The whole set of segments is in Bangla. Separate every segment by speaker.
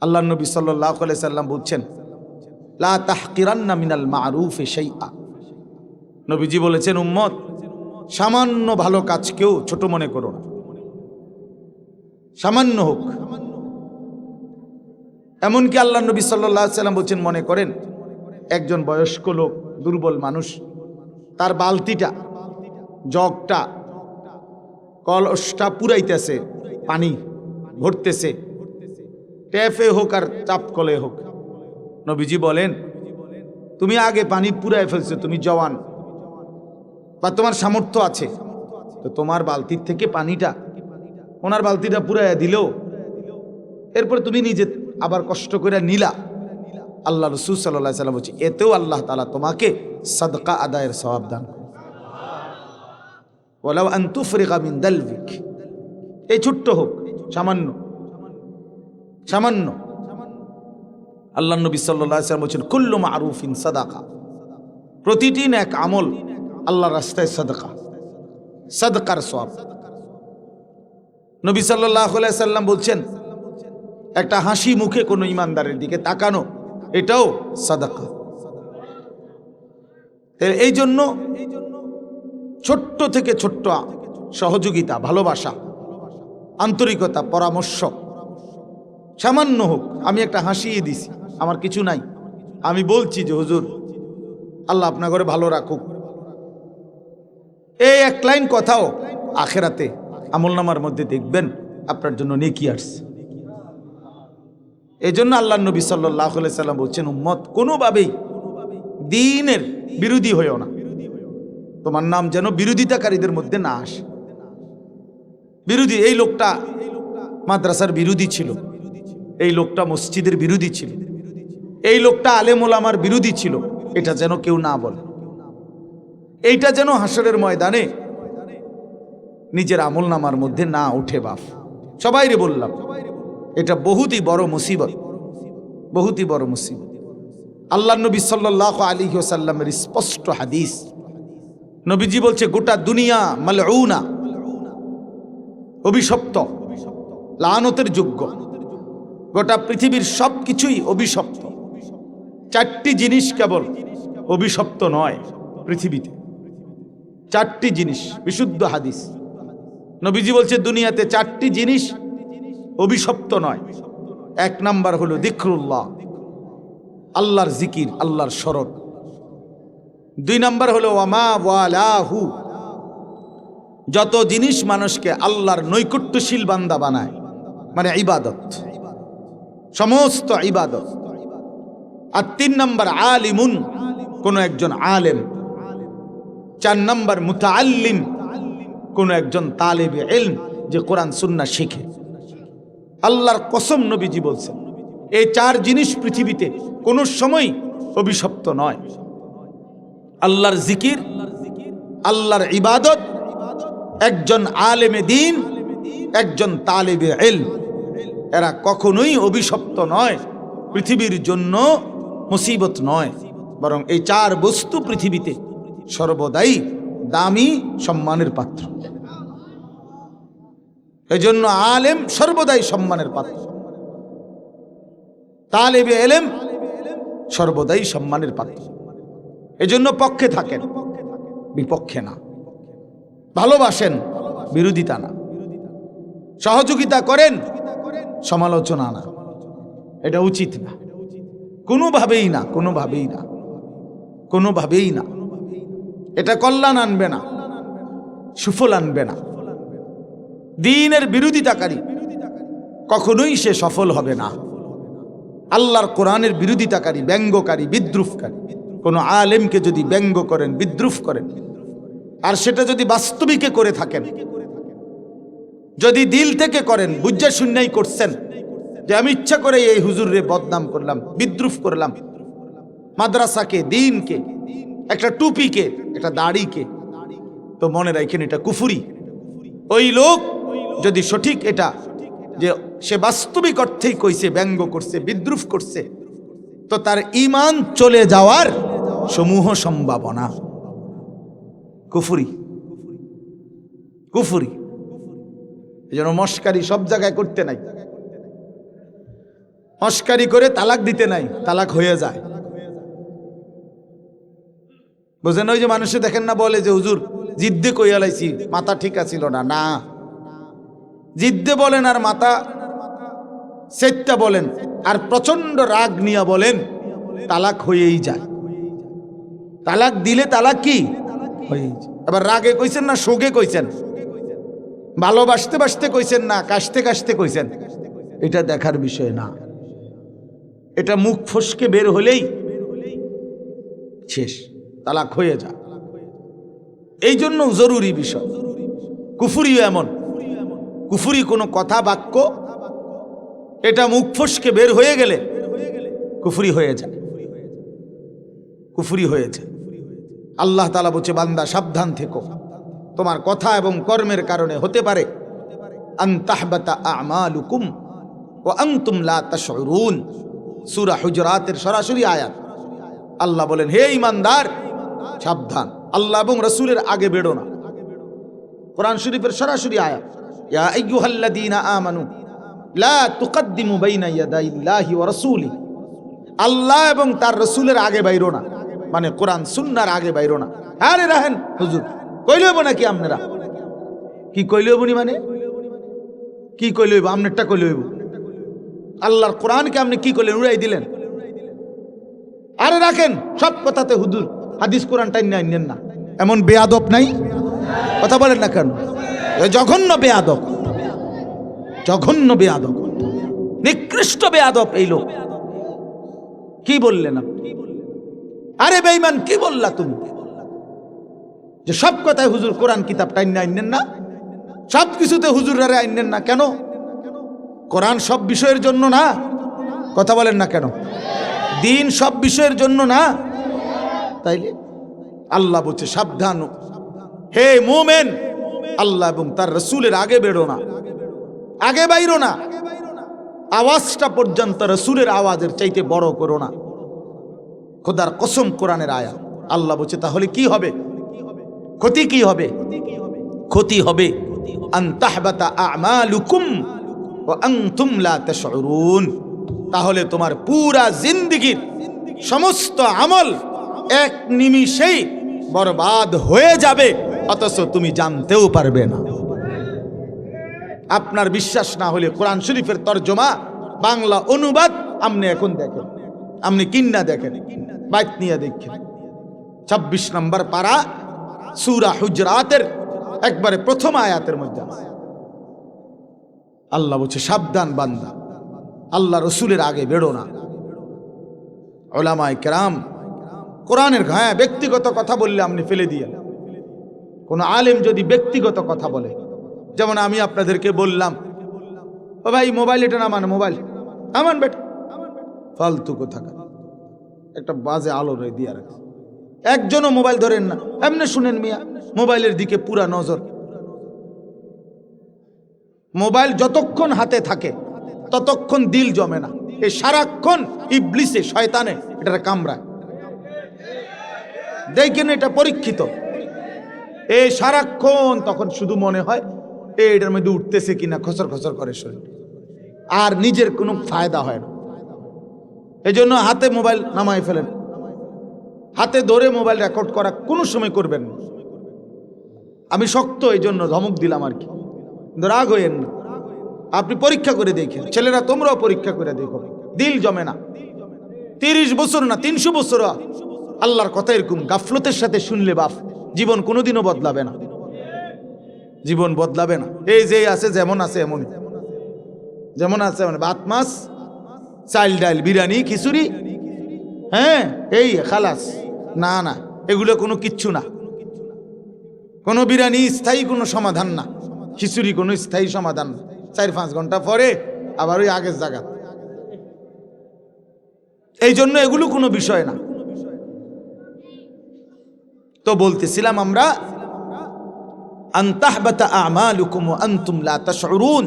Speaker 1: আল্লাহ নবী সাল্লাল্লাহু আলাইহি সাল্লাম বলছেন, লা তাহকিরান্না মিনাল মারুফি শাইআ। নবীজি বলেছেন, উম্মত, সামান্য ভালো কাজকেও ছোট মনে করো না, সামান্য হোক। এমনকি আল্লাহ নবী সাল্লাল্লাহু আলাইহি সাল্লাম বলছেন, মনে করেন একজন বয়স্ক লোক, দুর্বল মানুষ, তার বালতিটা, জগটা, কলসটা পুরাইতেছে, পানি ভরতেছে, ট্যাপে হোক আর চাপ কলে হোক। নবীজি বলেন, তুমি আগে পানি পুরাই ফেলছো, তুমি জওয়ান বা তোমার সামর্থ্য আছে, তো তোমার বালতির থেকে পানিটা ওনার বালতিটা পুরাইয়া দিলেও এরপর তুমি নিজে আবার কষ্ট করে নিলা, আল্লাহ রাসূল সাল্লাল্লাহু আলাইহি সাল্লাম বলছে, এতেও আল্লাহ তাআলা তোমাকে সাদকা আদায়ের সওয়াব দান করবে। ওয়ালাউ আন তুফরিগা মিন দালবিক, এই ছোট্ট হোক, সামান্য সামান্য। আল্লাহ নবী সাল্লাল্লাহু আলাইহি সাল্লাম বলছেন, কুল্লু মারুফিন সাদাকা, প্রতিটি নেক আমল আল্লাহর রাস্তায় সাদকা, সাদকার সওয়াব। নবী সাল্লাল্লাহু আলাইহি সাল্লাম বলছেন, একটা হাসি মুখে কোনো ইমানদারের দিকে তাকানো, এটাও সাদাকা। এই জন্য ছোট্ট থেকে ছোট্ট সহযোগিতা, ভালোবাসা, আন্তরিকতা, পরামর্শ, সামান্য হোক, আমি একটা হাসিয়ে দিছি, আমার কিছু নাই, আমি বলছি যে হুজুর আল্লাহ আপনার ঘরে ভালো রাখুক, এই এক লাইন কথাও আখেরাতে আমলনামার মধ্যে দেখবেন আপনার জন্য নেকি আসছে। এই জন্য আল্লাহ নবী সাল্লাল্লাহু আলাইহি সাল্লাম বলছেন, উম্মত, কোনোভাবেই দ্বীনের বিরোধী হইও না, তোমার নাম যেন বিরোধিতাকারীদের মধ্যে না আসে। বিরোধী, এই লোকটা মাদ্রাসার বিরোধী ছিল, এই লোকটা মসজিদের বিরোধী ছিল, এই লোকটা আলেম ওলামার বিরোধী ছিল, এটা যেন কেউ না বলে। এইটা যেন হাসরের ময়দানে নিজের আমলনামার মধ্যে না উঠে। বাপ, সবাইরে বললাম, এটা বহুতই বড় মুসিবত, বহুতই বড় মুসিবত। আল্লাহ নবী সাল্লাল্লাহু আলাইহি ওয়াসাল্লামের স্পষ্ট হাদিস, নবীজি বলছে, গোটা দুনিয়া মালউনা, অভিশপ্ত, লানতের যোগ্য, গোটা পৃথিবীর সব কিছুই অভিশপ্ত। চারটি জিনিস কেবল অভিশপ্ত নয় পৃথিবীতে, চারটি জিনিস, বিশুদ্ধ হাদিস। নবীজি বলছে, দুনিয়াতে চারটি জিনিস অভিশপ্ত নয়। এক নাম্বার হলো যিকরুল্লাহ, আল্লাহর জিকির, আল্লাহর স্মরণ। দুই নাম্বার হলো ওয়ামা ওয়ালাহু, যত জিনিস মানুষকে আল্লাহর নৈকট্যশীল বান্দা বানায়, মানে ইবাদত, সমস্ত ইবাদত। আর তিন নাম্বার আলিমুন, কোন একজন আলেম। চার নাম্বার মুতাআল্লিম, কোন একজন তালিবে ইলম, যে কোরআন সুন্নাহ শিখে। আল্লাহর কসম, নবীজি বলছেন, এই চার জিনিস পৃথিবীতে কোনো সময় অভিশপ্ত নয়। আল্লাহর জিকির, আল্লাহর ইবাদত, একজন আলেমে দ্বীন, একজন তালিবে ইলম, এরা কখনোই অভিশপ্ত নয়, পৃথিবীর জন্য মুসিবত নয়, বরং এই চার বস্তু পৃথিবীতে সর্বদাই দামি, সম্মানের পাত্র। এই জন্য আলেম সর্বদাই সম্মানের পাত্র, তালিবে ইলম সর্বদাই সম্মানের পাত্র। এজন্য পক্ষে থাকেন, বিপক্ষে না। ভালোবাসেন, বিরোধিতা না। সহযোগিতা করেন, সমালোচনা না। এটা উচিত না, কোনোভাবেই না, কোনোভাবেই না, কোনোভাবেই না। এটা কল্যাণ আনবে না, সুফল আনবে না। দ্বীনের বিরোধিতাকারী কখনোই সে সফল হবে না। আল্লাহর কোরআনের বিরোধিতাকারী, ব্যঙ্গকারী, বিদ্রুপকারী কোন আলেমকে যদি ব্যঙ্গ করেন, বিদ্রুপ করেন, আর সেটা যদি বাস্তবিকে করে থাকেন, যদি দিল থেকে করেন, বুঝা শুনাই করছেন যে আমি ইচ্ছা করে এই হুজুরে বদনাম করলাম, বিদ্রুপ করলাম, মাদ্রাসাকে, দ্বীনকে, একটা টুপিকে, একটা দাড়িকে, তো মনে রাখেন এটা কুফরি। ওই লোক যদি সঠিক এটা যে সে বাস্তবিক অর্থেই কইছে, ব্যঙ্গ করছে, বিদ্রুপ করছে, তো তার ঈমান চলে যাওয়ার সমূহ সম্ভাবনা। কুফরি, কুফরি। এই জন্য মস্কারি সব জায়গায় করতে নাই। মস্কারি করে তালাক দিতে নাই, তালাক হয়ে যায়। বুঝেন? ওই যে মানুষে দেখেন না, বলে যে হুজুর জিদ্দে কইয়া লাইছি, মাথা ঠিক আছিল না। না, জিদ্দে বলেন আর মাথা সেটটা বলেন আর প্রচন্ড রাগ নিয়ে বলেন, তালাক হয়েই যায়। তালাক দিলে তালাক কি হয়েই যায়। এবার রাগে কইছেন না শোকে কইছেন, ভালোবাসতে বাসতে কইছেন না কাশতে কাশতে কইছেন, এটা দেখার বিষয় না। এটা মুখ ফসকে বের হলেই শেষ, তালাক হয়ে যায়। এই জন্য জরুরি বিষয়। কুফুরিও এমন, কুফুরি কোনো কথা বাক্য এটা মুখ ফসকে বের হয়ে গেলে কুফুরি হয়ে যায়, কুফুরি হয়েছে। আল্লাহ তাআলা বলছে, বান্দা সাবধান থেকো, তোমার কথা এবং কর্মের কারণে হতে পারে আন তাহবাতা আমালুকুম ওয়া আনতুম লা তাশউরুন। সূরা হুজরাতের সরাসরি আয়াত। আল্লাহ বলেন, হে ঈমানদার সাবধান, আল্লাহ এবং রাসূলের আগে বেরো না। কোরআন শরীফের সরাসরি আয়াত, ইয়া আইয়ুহাল্লাযীনা আমানু লা তুকদ্দিমু বাইনা ইয়াদাইল্লাহি ওয়া রাসূলিহি। আল্লাহ এবং তার রাসূলের আগে বাইরো না, মানে কোরআন সুন্নাহর আগে বাইরো না। আরে রাহেন হুজুর, কইলে হইব নাকি আপনারা? কি কইলে হইব নি, মানে কি কইলে হইব? আপনারটা কইলে হইব? আল্লাহর কোরআনকে আপনি কি করলেন? উড়াই দিলেন। আরে রাখেন, সব কথাতে হুজুর হাদিস কোরআন টাইম নেন না, এমন বেয়াদব নাই? কথা বলেন না কেন? জঘন্য বেয়াদব, জঘন্য বেয়াদব, নিকৃষ্ট বেয়াদব এই লোক। কি বললেন আপনি? আরে বেঈমান, কি বললা তুমি যে সব কথায় হুজুর কোরআন কিতাব টাইম আইনেন না, সব কিছুতে হুজুরারে আইনেন না কেন? কোরআন সব বিষয়ের জন্য না? কথা বলেন না কেন? দিন সব বিষয়ের জন্য না? তাইলে আল্লাহ বলছে সাবধান, হে মুমিন, আল্লাহ এবং তার রাসূলের আগে বেরো না, আগে বাইরো না। আওয়াজটা পর্যন্ত রাসূলের আওয়াজের চাইতে বড় করো না। খোদার কসম, কোরআনের আয়াত। আল্লাহ বলছে তাহলে কি হবে? ক্ষতি কি হবে? ক্ষতি হবে আন তাহবাতা আমালুকুম ওয়া আনতুম লা তাশউরুন। তাহলে তোমার পুরা জিন্দেগীর সমস্ত আমল এক নিমিষেই বরবাদ হয়ে যাবে, অথচ তুমি জানতেও পারবে না। আপনার বিশ্বাস না হলে কোরআন শরীফের তরজমা বাংলা অনুবাদ আপনি এখন দেখেন, আপনি কিন্না দেখেন, বাইত নিয়ে দেখেন। 26 নম্বর পারা সূরা হুজরাতের একবারে প্রথম আয়াতের মধ্যে আছে। আল্লাহ বলছে সাবধান বান্দা, আল্লাহ রসুলের আগে বেরো না। উলামায়ে কেরাম কোরআনের ব্যক্তিগত কথা বললে আপনি ফেলে দিয়ে, কোন আলেম যদি ব্যক্তিগত কথা বলে, যেমন আমি আপনাদেরকে বললাম, ও ভাই মোবাইল এটা নামান, মোবাইল আমান বেটা, ফালতু কোথাকার, একটা বাজে আলো রয়ে দিয়ে রাখে। একজনও মোবাইল ধরেন না, এমনি শুনেন মিয়া, মোবাইলের দিকে পুরা নজর। মোবাইল যতক্ষণ হাতে থাকে ততক্ষণ দিল জমে না, এই সারাক্ষণ ইবলিসে শয়তানে এটা কামড়ায়। দেখেন এটা পরীক্ষিত, এই সারাক্ষণ তখন শুধু মনে হয় এটার মধ্যে উঠতেছে কিনা, খসর খসর করে শরীর, আর নিজের কোনো ফায়দা হয় না। এই জন্য হাতে মোবাইল নামাই ফেলেন, হাতে ধরে মোবাইল রেকর্ড করা কোনো সময় করবেন না। আমি শক্ত এই জন্য ধমক দিলাম আর কি, কিন্তু রাগ হইেন না। আপনি পরীক্ষা করে দেখেন, ছেলেরা তোমরাও পরীক্ষা করে দেখো, দিল জমে না। 30 বছর না 300 বছর আল্লাহর কথা এরকম গাফলতের সাথে শুনলে বাপ, জীবন কোনোদিনও বদলাবে না, জীবন বদলাবে না। এই যে আছে যেমন আছে এমনই, যেমন আছে মানে ভাত মাছ চাল ডাল বিরিয়ানি খিচুড়ি, হ্যাঁ এই খালাস, না না এগুলো কোনো কিচ্ছু না। কোনো বিরিয়ানি স্থায়ী কোনো সমাধান না, খিচুড়ি কোনো স্থায়ী সমাধান না। 4-5 ঘন্টা পরে আবার ওই আগের জায়গা। এই জন্য এগুলো কোনো বিষয় না। তো বলতেছিলাম আমরা, আন তাহবাতা আমালুকুম ওয়া আনতুম লা তাশউরুন।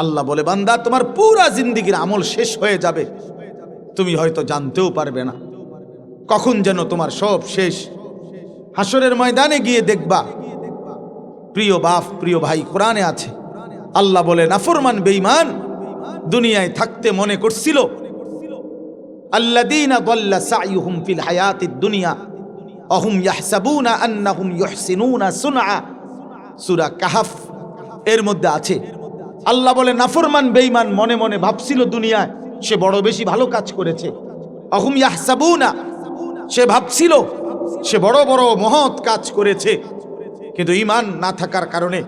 Speaker 1: আল্লাহ বলে বান্দা তোমার পুরা জিন্দেগীর আমল শেষ হয়ে যাবে, তুমি হয়তো জানতেও পারবে না কখন যেন তোমার সব শেষ। হাসরের ময়দানে গিয়ে দেখবা, প্রিয় বাপ প্রিয় ভাই, কোরআনে আছে আল্লাহ বলে নাফরমান বেঈমান দুনিয়ায় থাকতে মনে করছিল আল্লাযীনা দাল্লা সাইয়ুহুম ফিল হায়াতিদ দুনিয়া ওয়া হুম ইয়াহসাবুনা আন্নাহুম ইউহসিনুনা সুনআ। সূরা কাহফ এর মধ্যে আছে। আল্লাহ বলে নাফরমান বেঈমান মনে মনে ভাবছিল দুনিয়ায় সে বড় বেশি ভালো কাজ করেছে। ওয়া হুম ইয়াহসাবুনা, সে ভাবছিল সে বড় বড় মহৎ কাজ করেছে, কিন্তু ঈমান না থাকার কারণে,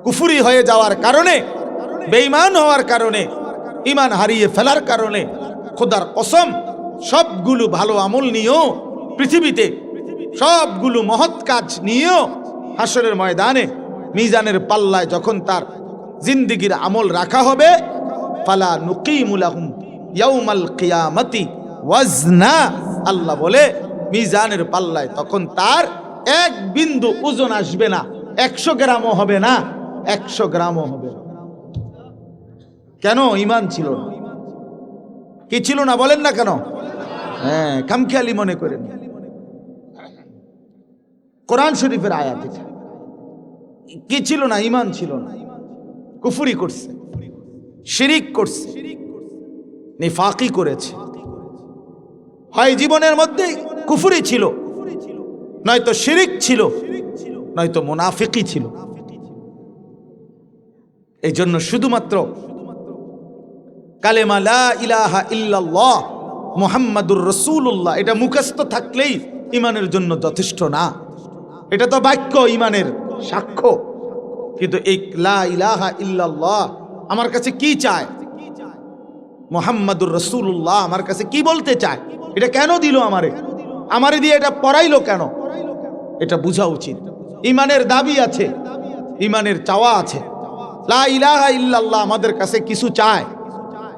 Speaker 1: কুফরি হয়ে যাওয়ার কারণে, বেঈমান হওয়ার কারণে, ঈমান হারিয়ে ফেলার কারণে খোদার কসম সবগুলো ভালো আমল নিয়েও পৃথিবীতে সবগুলো মহৎ কাজ নিয়েও হাসরের ময়দানে মিজানের পাল্লায় যখন তার জিন্দেগির আমল রাখা হবে, ফালা নুকিমু লাহুম ইয়াউমাল কিয়ামাতি ওয়াজনা। আল্লাহ বলে মিজানের পাল্লায় তখন তার এক বিন্দু ওজন আসবে না, 100 গ্রামও হবে না, 100 গ্রামও হবে না। কেন? ঈমান ছিল না। কি ছিল না বলেন না কেন? হ্যাঁ, খামখেয়ালি মনে করেন। কোরআন শরীফের আয়াত এটা। কি ছিল না? ঈমান ছিল না। কুফরি করছে, শিরিক করছে, নিফাকি করেছে। হয় জীবনের মধ্যে কুফরি ছিল, নয়তো শিরিক ছিল, নয়তো মুনাফিকি ছিল। এই জন্য শুধুমাত্র কালেমা লা ইলাহা ইল্লাল্লাহ মুহাম্মাদুর রাসূলুল্লাহ এটা মুখস্থ থাকলেই ঈমানের জন্য যথেষ্ট না। এটা তো বাক্য, ঈমানের সাক্ষ্য। কিন্তু এই লা ইলাহা ইল্লাল্লাহ আমার কাছে কি চায়, মুহাম্মাদুর রাসূলুল্লাহ আমার কাছে কি বলতে চায়, এটা কেন দিল আমারে দিয়ে এটা পড়াইলো কেন, এটা বোঝা উচিত। ঈমানের দাবি আছে, ঈমানের চাওয়া আছে। লা ইলাহা ইল্লাল্লাহ আমাদের কাছে কিছু চায়,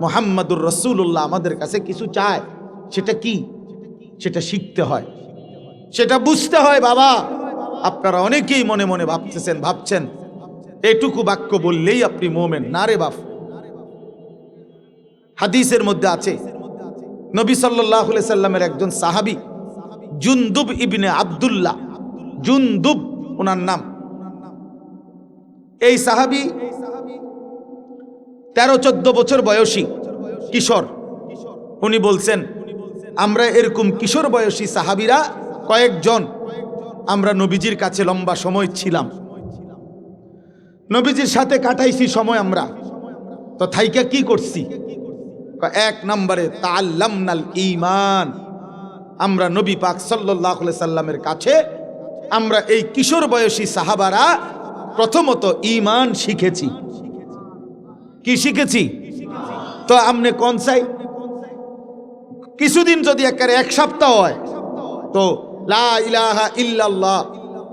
Speaker 1: মুহাম্মাদুর রাসূলুল্লাহ আমাদের কাছে কিছু চায়। সেটা কি? সেটা শিখতে হয়, সেটা বুঝতে হয়। বাবা, আপনারা অনেকেই মনে মনে ভাবছেন এটুকু বাক্য বললেই আপনি মুমিন। না রে বাপ। হাদিসের মধ্যে আছে, নবী সাল্লাল্লাহু আলাইহি সাল্লামের একজন সাহাবী জুনদুব ইবনে আব্দুল্লাহ, জুনদুব ওনার নাম। এই সাহাবী 13-14 বছর বয়সী কিশোর। উনি বলছেন, আমরা এরকম কিশোর বয়সী সাহাবীরা কয়েকজন আমরা নবীজির কাছে লম্বা সময় ছিলাম, নবীজির সাথে কাটাইছি সময়। আমরা তো থাইকা কি করছি? 1 নম্বরে তাআল্লামনাল ঈমান। আমরা নবী পাক সাল্লাল্লাহু আলাইহি সাল্লামের কাছে আমরা এই কিশোর বয়সী সাহাবারা প্রথমত ঈমান শিখেছি। কি শিখেছি? তো আমনে কোন চাই? কিছুদিন যদি একেবারে 1 সপ্তাহ হয়, তো লা ইলাহা ইল্লাল্লাহ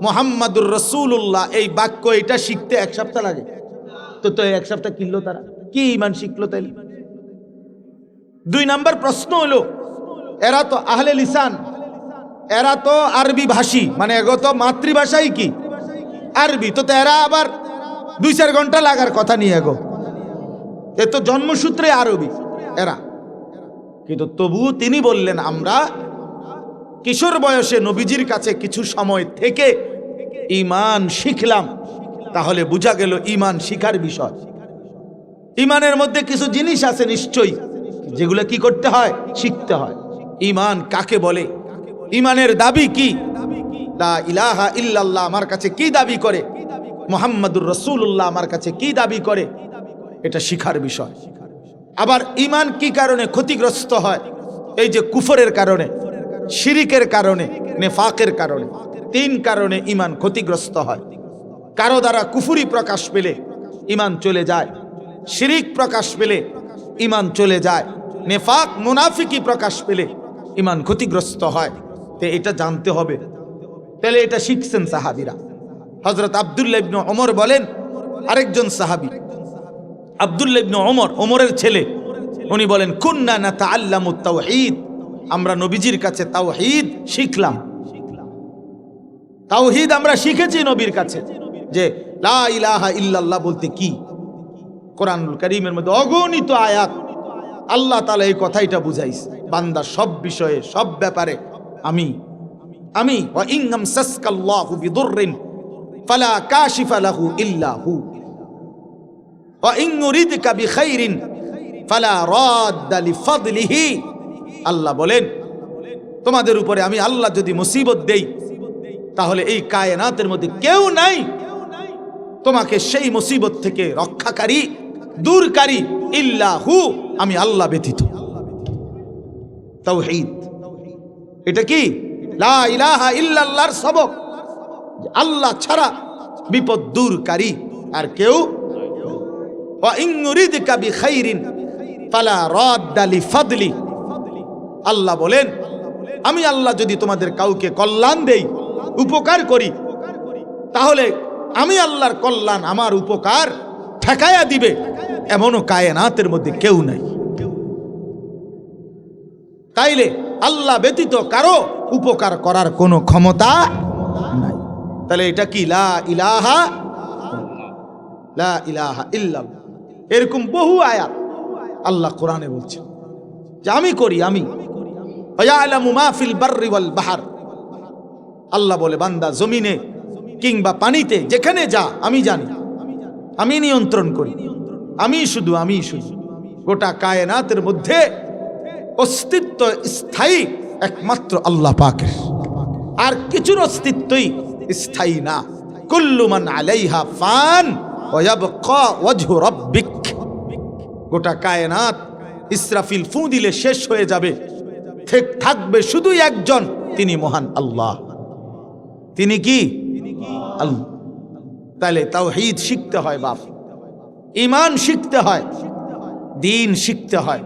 Speaker 1: মুহাম্মাদুর রাসূলুল্লাহ এই বাক্য এটা শিখতে 1 সপ্তাহ লাগে। তো 1 সপ্তাহ কিনলো তারা, কি ঈমান শিখলো তাইলে? 2 নাম্বার প্রশ্ন হলো, এরা তো আহলে লিসান, এরা তো আরবি ভাষী, মানে এগো তো মাতৃভাষাই কি আরবি। তো এরা আবার 2-4 ঘন্টা লাগার কথা নিয়ে এগো, এ তো জন্মসূত্রে আরবি এরা। কিন্তু তবুও তিনি বললেন, আমরা কিশোর বয়সে নবীজির কাছে কিছু সময় থেকে ঈমান শিখলাম। তাহলে বোঝা গেল ঈমান শিখার বিষয়। ঈমানের মধ্যে কিছু জিনিস আছে নিশ্চয়ই, যেগুলো কি করতে হয়? শিখতে হয়। ঈমান কাকে বলে? ঈমানের দাবি কি? লা ইলাহা ইল্লাল্লাহ আমার কাছে কি দাবি করে, মুহাম্মাদুর রাসূলুল্লাহ আমার কাছে কি দাবি করে, এটা শিখার বিষয়। আবার ঈমান কি কারণে ক্ষতিগ্রস্ত হয়? এই যে কুফরের কারণে, শিরিকের কারণে, নেফাকের কারণে। 3 কারণে ঈমান ক্ষতিগ্রস্ত হয়। কারো দ্বারা কুফরি প্রকাশ পেলে ঈমান চলে যায়, শিরিক প্রকাশ পেলে ঈমান চলে যায়, নেফাক মুনাফিকি প্রকাশ পেলে ঈমান ক্ষতিগ্রস্ত হয়। তো এটা জানতে হবে। তাহলে এটা শিখছেন সাহাবীরা। হযরত আব্দুল্লাহ ইবনে ওমর বলেন, আরেকজন সাহাবী আব্দুল্লাহ ইবনে ওমর, ওমরের ছেলে, উনি বলেন, কুন্না নাতাআল্লামুত তাওহীদ, আমরা নবীজির কাছে তাওহীদ শিখলাম। তাওহীদ আমরা শিখেছি নবীর কাছে, যে লা ইলাহা ইল্লাল্লাহ বলতে কি। কোরআনুল কারীমের মধ্যে অগণিত আয়াত আল্লাহ তাআলা এই কথাইটা বুঝাইছে, বান্দা সব বিষয়ে সব ব্যাপারে আমি ওয়া ইন আমসাসকাল্লাহু বিদুররিন ফালা কাশিফা লাহু ইল্লা হু ওয়া ইন ইউরিদকা বিখাইরিন ফালা রাদ্দা লিফাদলিহি। আল্লাহ বলেন তোমাদের উপরে আমি আল্লাহ যদি মুসিবত দেই তাহলে এই কায়নাতের মধ্যে কেউ নাই তোমাকে সেই মুসিবত থেকে রক্ষাকারী দূরকারী ইল্লাহু, আমি আল্লাহ ব্যতীত। তাওহীদ, এটা কি? লা ইলাহা ইল্লাল্লাহর সবক, আল্লাহ ছাড়া বিপদ দূরকারী আর কেউ। ওয়া ইন ইউরিদকা বিখাইরিন ফালা রাদ্দা লিফাদলি। আল্লাহ বলেন আমি আল্লাহ যদি তোমাদের কাউকে কল্যাণ দেই, উপকার করি, তাহলে আমি আল্লাহর কল্যাণ, আমার উপকার ঠেকায়া দিবে এমনও কায়নাতের মধ্যে কেউ নাই। তাইলে আল্লাহ ব্যতীত কারো উপকার করার কোনো ক্ষমতা নাই। তাহলে এটা কি? লা ইলাহা, লা ইলাহা ইল্লাল্লাহ। এরকম বহু আয়াত আল্লাহ কোরআনে বলছে যে আমি করি, আমি। ইয়ালামু মা ফিল বাররি ওয়াল বাহর। আল্লাহ বলে বান্দা জমিনে কিংবা পানিতে যেখানে যা আমি জানি, আমি নিয়ন্ত্রণ করি, আমি শুধু গোটা কায়নাতের মধ্যে অস্তিত্ব স্থায়ী একমাত্র আল্লাহ পাকের, আর কিছুর অস্তিত্বই স্থায়ী না। কুল্লু মান আলাইহা ফান ওয়া ইয়াবকা ওয়াজহু রাব্বিক। গোটা কায়নাত ইসরাফিল ফু দিলে শেষ হয়ে যাবে, থাকবে শুধু একজন, তিনি মহান আল্লাহ। তিনি কি? আল্লাহ। তাহলে তাওহীদ শিখতে হয় বাপ, ঈমান শিখতে হয়, দ্বীন শিখতে হয়।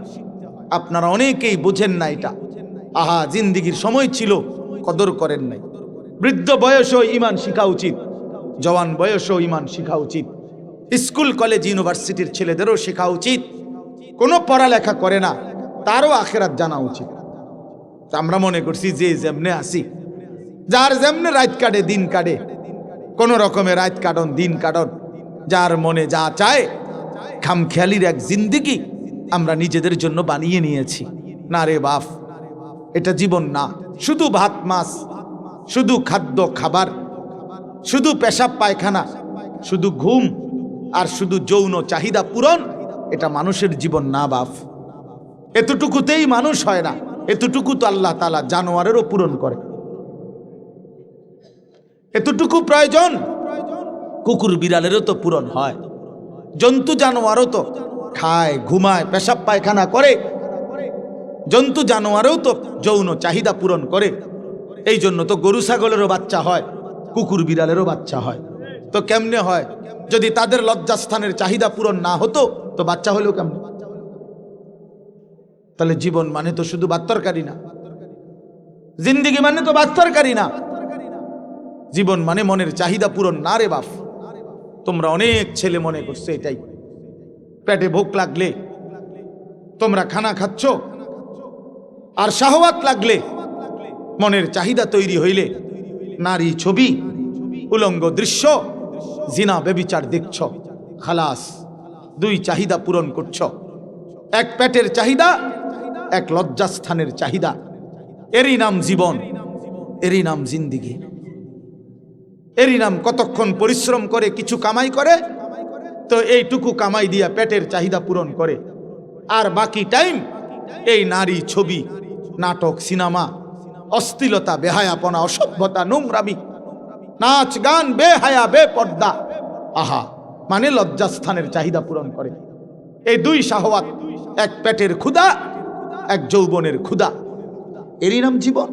Speaker 1: আপনারা অনেকেই বুঝেন না এটা। আহা, জিন্দিগির সময় ছিল, কদর করেন নাই। বৃদ্ধ বয়সেও ঈমান শিখা উচিত, জওয়ান বয়সেও ঈমান শিখা উচিত। স্কুল কলেজ ইউনিভার্সিটির ছেলেদেরও শেখা উচিত। কোনো পড়ালেখা করে না, তারও আখিরাত জানা উচিত। আমরা মনে করছি যে যেমনে আসি, যার যেমনে রাত কাটে দিন কাটে, কোন রকমের রাত কাটন দিন কাটন, যার মনে যা চায়, খামখেয়ালির এক জিন্দিগি আমরা নিজেদের জন্য বানিয়ে নিয়েছি। না রে বাপ, এটা জীবন না। শুধু ভাত মাছ, শুধু খাদ্য খাবার, শুধু পেশাব পায়খানা, শুধু ঘুম আর শুধু যৌন চাহিদা পূরণ, এটা মানুষের জীবন না বাপ। এতটুকুতেই মানুষ হয় না, এতটুকু তো আল্লাহ তাআলা জানোয়ারেরও পূরণ করে। এতটুকু প্রয়োজন কুকুর বিড়ালেরও তো পূরণ হয়। জন্তু জানোয়ারও তো খায়, ঘুমায়, পেশাব পায়খানা করে। জন্তু জানোয়ারও তো যৌন চাহিদা পূরণ করে। এই জন্য তো গরু ছাগলেরও বাচ্চা হয়, কুকুর বিড়ালেরও বাচ্চা হয়। তো কেমনে হয়? যদি তাদের লজ্জাস্থানের চাহিদা পূরণ না হতো তো বাচ্চা হলেও কেমনে? তাহলে জীবন মানে তো শুধু ভাত তরকারি না, জিন্দিগি মানে তো ভাত তরকারি না। জীবন মানে মনের চাহিদা পূরণ না রে বাপ। তোমরা অনেক ছেলে মনে করছে এটাই। পেটে ভোক লাগলে তোমরা খানা খাচ্ছ, আর শাহওয়াত লাগলে, মনের চাহিদা তৈরি হইলে নারী ছবি, উলঙ্গ দৃশ্য, জিনা ব্যভিচার দেখছ, খালাস, দুই চাহিদা পূরণ করছ। এক পেটের চাহিদা, এক লজ্জাস্থানের চাহিদা। এরই নাম জীবন, এরই নাম জিন্দিগি, এরই নাম কতক্ষণ পরিশ্রম করে কিছু কামাই করে, তো এইটুকু কামাই দিয়া পেটের চাহিদা পূরণ করে, আর বাকি টাইম এই নারী ছবি, নাটক, সিনেমা, অশ্লীলতা, বেহায়াপনা, অসভ্যতা, নোংরামি, নাচ গান, বেহায়া, বেপর্দা। আহা, মানে লজ্জাস্থানের চাহিদা পূরণ করে। এই দুই শাহওয়াত, এক পেটের ক্ষুধা, এক যৌবনের ক্ষুধা, এরই নাম জীবন,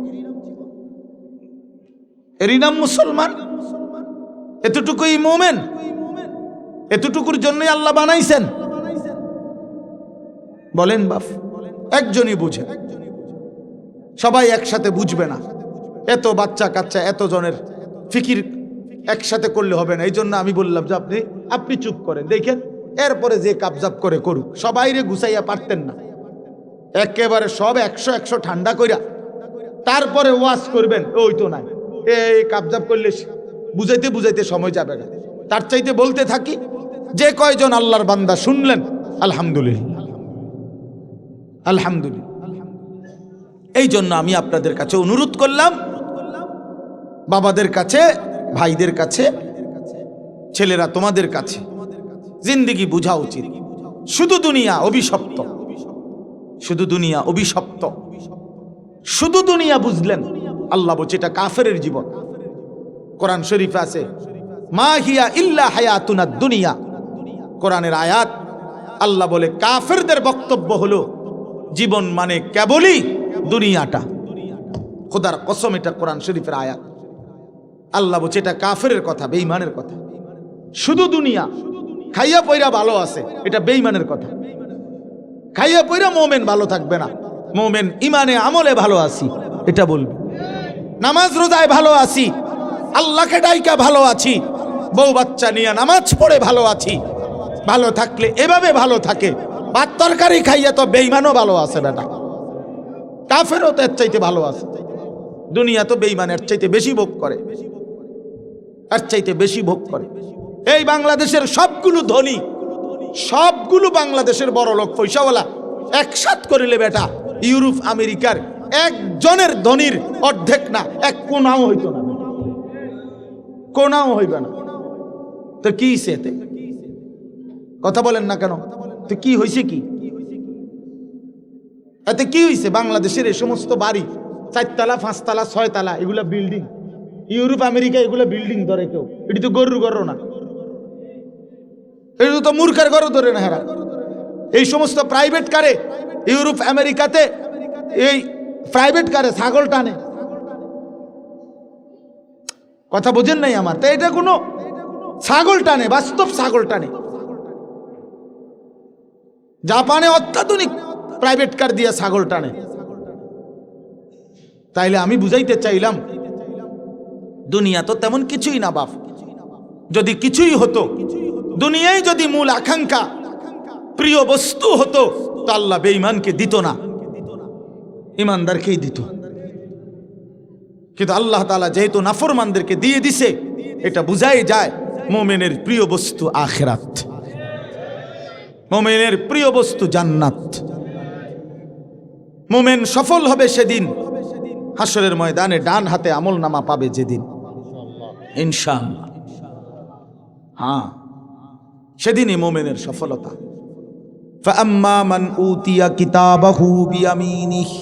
Speaker 1: এরই নাম মুসলমান। এতটুকুই মোমেন, এতটুকুর জন্যই আল্লাহ বানাইছেন। বলেন বাপ, একজনই বুঝে, সবাই একসাথে বুঝবে না। এত বাচ্চা কাচ্চা, এত জনের ফিকির একসাথে করলে হবে না। এই জন্য আমি বললাম যে আপনি চুপ করেন, দেখেন, এরপরে যে কাবজাব করে করুক। সবাইরে গুছাইয়া পারতেন না, একেবারে সব 100 ঠান্ডা কইরা তারপরে ওয়াজ করবেন, ওই তো নাই। এই কাবজাব করলে বুঝাইতে বুঝাইতে সময় যাবে না। তার চাইতে বলতে থাকি, যে কয়জন আল্লাহর বান্দা শুনলেন, আলহামদুলিল্লাহ, আলহামদুলিল্লাহ। এই জন্য আমি আপনাদের কাছে অনুরোধ করলাম, বাবাদের কাছে, ভাইদের কাছে, ছেলেরা তোমাদের কাছে, জিন্দিগি বুঝা উচিত। শুধু দুনিয়া অভিশপ্ত। শুধু দুনিয়া অভিশপ্ত, শুধু দুনিয়া বুঝলেন, আল্লাহ বলছে এটা কাফেরের জীবন। কোরআন শরীফ আছে মা হিয়া ইল্লা হায়াতুনা দুনিয়া, কোরআনের আয়াত। আল্লাহ বলে কাফেরদের বক্তব্য হলো জীবন মানে কেবলই দুনিয়াটা। খোদার কসম, এটা কোরআন শরীফের আয়াত। আল্লাহ বলছে এটা কাফেরের কথা, বেঈমানের কথা। শুধু দুনিয়া, খাইয়া পয়রা ভালো আছে, এটা বেঈমানের কথা। খাইয়া পয়রা মোমেন ভালো থাকবে না, মোমেন ইমানে আমলে ভালো আছি এটা বলবে। নামাজ রোজায় ভালো আছি, আল্লাহকে ডাইকা ভালো আছি, বউ বাচ্চা নিয়ে নামাজ পড়ে ভালো আছি, ভালো থাকলে এভাবে ভালো থাকে। ভাত তরকারি খাইয়া তো বেঈমানও ভালো আছে বেটা, কাফেরও তো এর চাইতে ভালো আছে। দুনিয়া তো বেঈমানের চাইতে বেশি ভোগ করে, এর চাইতে বেশি ভোগ করে। এই বাংলাদেশের সবগুলো ধনী, সবগুলো বাংলাদেশের বড় লোক পয়সাওয়ালা একসাথ করিলে বেটা ইউরোপ আমেরিকার একজনের ধনীর অর্ধেক না, এক কোনাও হইতো না, কোনাও হইবে না। তো কি হইছে এতে? কথা বলেন না কেন? তো কি হইছে? কি এতে কি হইছে? বাংলাদেশের এই সমস্ত বাড়ি 4 তলা 5 তলা 6 তলা এগুলা বিল্ডিং, ইউরোপ আমেরিকা এগুলা বিল্ডিং ধরে কেউ? এটি তো গরুর ঘর না, এটা তো মূর্খের ঘর ধরে না। হেরা এই সমস্ত প্রাইভেট কারে ইউরোপ আমেরিকাতে, এই প্রাইভেট কারে ছাগল টানে। কথা বোঝেন নাই আমার? তো এটা কোনো ছাগল টানে, বাস্তব ছাগল টানে। জাপানে অত্যাধুনিক প্রাইভেট কার দিয়ে ছাগল টানে। তাইলে আমি বুঝাইতে চাইলাম দুনিয়া তো তেমন কিছুই না বাপ। যদি কিছুই হতো, দুনিয়ায় যদি মূল আকাঙ্ক্ষা প্রিয় বস্তু হতো, তো আল্লাহ বেঈমানকে দিত না, ইমানদারকেই দিত। কিন্তু আল্লাহ তাআলা যেহেতু নাফরমানদেরকে দিয়ে দিছে, এটা বুঝাই যায় মুমিনের প্রিয় বস্তু আখিরাত, মুমিনের প্রিয় বস্তু জান্নাত। মুমিন সফল হবে সেদিন হাসরের ময়দানে, ডান হাতে আমলনামা পাবে যেদিন, ইনশাআল্লাহ। হ্যাঁ, সেদিনই মুমিনের সফলতা। فأما من أوتي كتابه بيمينه,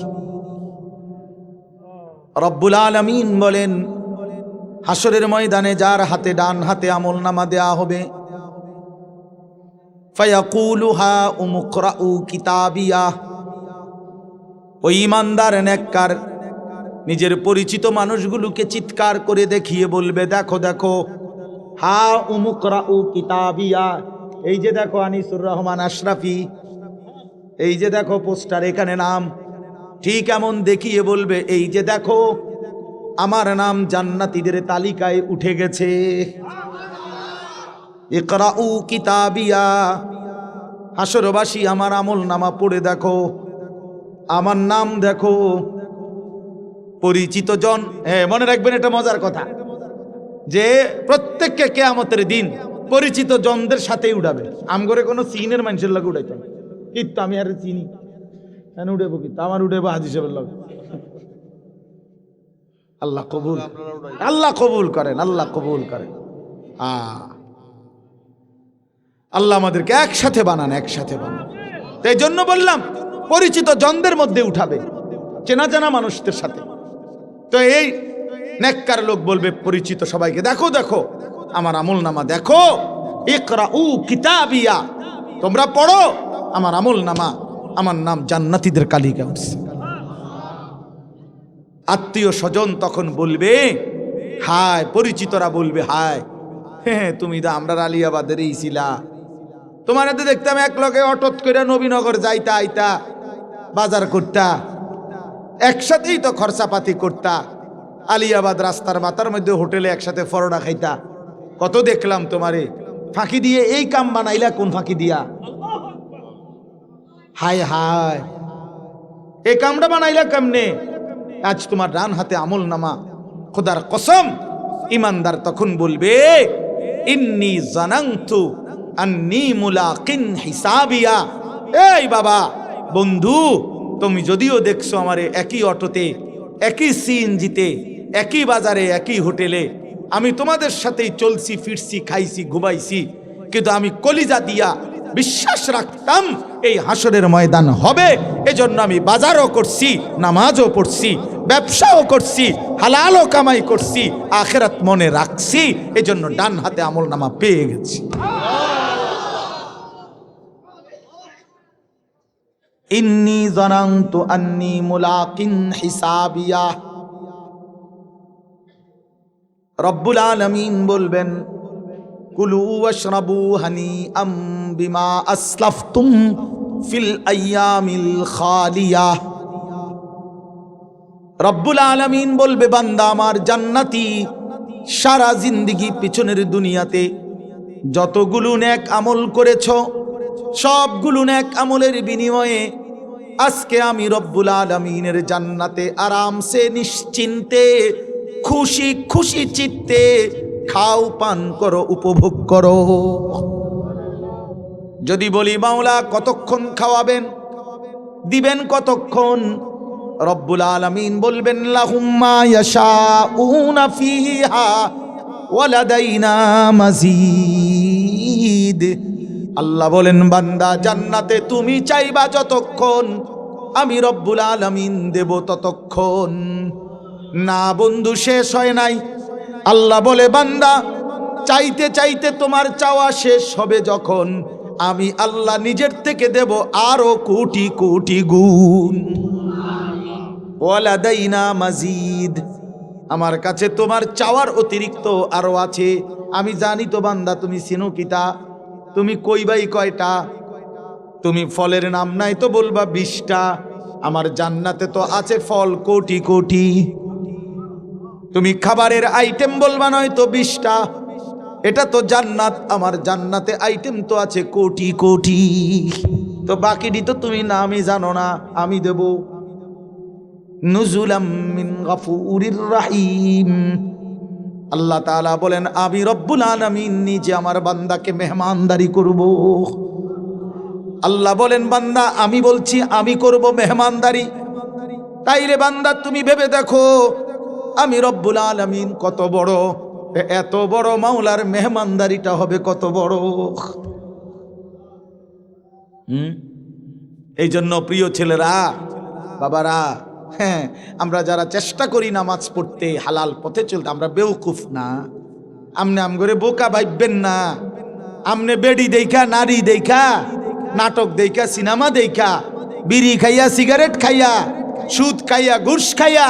Speaker 1: রব্বুল আলামিন বলেন হাসরের ময়দানে যার হাতে ডান হাতে আমলনামা দেয়া হবে, ফায়াকুলু হা উমুকরাউ কিতাবিয়া, ওই ইমানদার নেককার নিজের পরিচিত মানুষগুলোকে চিৎকার করে দেখিয়ে বলবে, দেখো দেখো, হা উমুকরাউ কিতাবিয়া, এই যে দেখো আনিসুর রহমান আশরাফি, এই যে দেখো পোস্টার, এখানে নাম। ঠিক এমন দেখিয়ে বলবে, এই যে দেখো আমার নাম জান্নাতীদের তালিকায় উঠে গেছে। ইকরাউ কিতাবিয়া, হাসরবাসী আমার আমল নামা পড়ে দেখো, আমার নাম দেখো। পরিচিত জন, হ্যাঁ মনে রাখবেন এটা মজার কথা, যে প্রত্যেককে কিয়ামতের দিন পরিচিত জনদের সাথেই উঠাবে। আমগরে কোনো চীনের মানুষের লাগে উঠাইতো না, কিন্তু আমি আর চিনি উঠেবো, কিন্তু আমার উঠেবো হাজি সাহেবের লোক। আল্লাহ কবুল, আল্লাহ কবুল করেন, আল্লাহ কবুল করেন। আল্লাহ আমাদেরকে একসাথে বানান, একসাথে বানান। এই জন্য বললাম পরিচিত জনদের মধ্যে উঠাবে, চেনা জানা মানুষদের সাথে। তো এই নেককার লোক বলবে পরিচিত সবাইকে, দেখো দেখো আমার আমলনামা দেখো, ইকরাউ কিতাবিয়া, তোমরা পড়ো আমার আমলনামা, আমার নাম জান্নাতীদের তালিকায় উঠছে। আত্মীয় স্বজন তখন বলবে হায়, পরিচিতরা বলবে হায়, হ্যাঁ তুমি তো আমরা আলিয়াবাদেরই ছিলা, তোমার তো দেখতাম এক লগে অটোত করে নবীনগর যাইতা আইতা, বাজার করতা, একসাথেই তো খরচাপাতি করতা, আলিয়াবাদ রাস্তার মাথার মধ্যে হোটেলে একসাথে পরোটা খাইতা, কত দেখলাম তোমারে। ফাঁকি দিয়ে এই কাম বানাইলা, কোন ফাঁকি দিয়া? হায় হায়, এই কামটা বানাইলা কেমনে? আজ তোমার ডান হাতে আমল নামা। খোদার কসম, ইমানদার তখন বলবে ইন্নী জানান্তু আন্নী মুলাকিন হিসাবিয়া। এই বাবা বন্ধু, তুমি যদিও দেখছো আমারে একই অটোতে, একই সিএনজিতে, একই বাজারে, একই হোটেলে, আমি তোমাদের সাথেই চলছি ফিরছি, খাইছি ঘুমাইছি, কিন্তু আমি কলিজা দিয়া বিশ্বাস রাখতাম এই হাসরের ময়দান হবে। এজন্য আমি বাজারও করছি, নামাজও পড়ছি, ব্যবসাও করছি, হালালও কামাই করছি, আখিরাত মনে রাখছি। এজন্য ডান হাতে আমলনামা পেয়ে গেছি। ইন্নী যানানতু আন্নী মুলাকিন হিসাবিয়া। রব্বুল আলামিন বলবেন কুলু ওয়াশরাবু হানিআম বিমা আসলাফতুম ফিল আইয়ামিল খালিয়া। রব্বুল আলামিন বলবে বান্দা আমার জান্নাতি, সারা জিন্দেগি পিছনের দুনিয়াতে যতগুলো নেক আমল করেছ, সবগুলো নেক আমলের বিনিময়ে আজকে আমি রব্বুল আলামিনের জান্নাতে আরামসে নিশ্চিন্তে খুশি খুশি চিত্তে খাও, পান করো, উপভোগ করো। যদি বলি মাওলা কতক্ষণ খাওয়াবেন, দিবেন কতক্ষণ, রব্বুল আলামিন বলবেন লাহুম মা ইয়াশাউনা ফিহা ওয়া লাদাইনা মাজিদ। আল্লাহ বলেন বান্দা জান্নাতে তুমি চাইবা যতক্ষণ, আমি রব্বুল আলামিন দেব ততক্ষণ। না বন্ধু, শেষ হয় নাই। আল্লাহ বলে বান্দা চাইতে চাইতে তোমার চাওয়া শেষ হবে যখন, আমি আল্লাহ নিজের থেকে দেব আরো কোটি কোটি গুণ। ওয়ালাদাইনা মাজিদ, আমার কাছে তোমার চাওয়ার অতিরিক্ত আরো আছে। আমি জানি তো বান্দা তুমি চিনো কিতা, তুমি কইবাই কয়টা, তুমি ফলের নাম নাই তো বলবা 20টা। আমার জান্নাতে তো আছে ফল কোটি কোটি। তুমি খাবারের আইটেম বলবা নয়তো 20টা, এটা তো জান্নাত, আমার জান্নাতে আইটেম তো আছে কোটি কোটি। তো বাকিটি তো তুমি নামই জানো না, আমি দেব। নুজুলাম মিন গাফুরির রাহিম। আল্লাহ তাআলা বলেন আমি রব্বুল আলামিন নিজে আমার বান্দাকে মেহমানদারি করব। আল্লাহ বলেন বান্দা আমি বলছি আমি করব মেহমানদারি। তাইলে বান্দা তুমি ভেবে দেখো আমি রব্বুল আলামিন কত বড়, এত বড় মাওলার মেহমানদারিটা হবে কত বড়। এই জন্য প্রিয় ছেলেরা, বাবারা, হ্যাঁ, আমরা যারা চেষ্টা করি নামাজ পড়তে, হালাল পথে চলতে, আমরা বেউকুফ না। আমনে আম করে বোকা ভাববেন না। আমনে বেডি দেখা, নারী দেখা, নাটক দেখা, সিনেমা দেখা, বিড়ি খাইয়া, সিগারেট খাইয়া, সুদ খাইয়া, ঘুষ খাইয়া,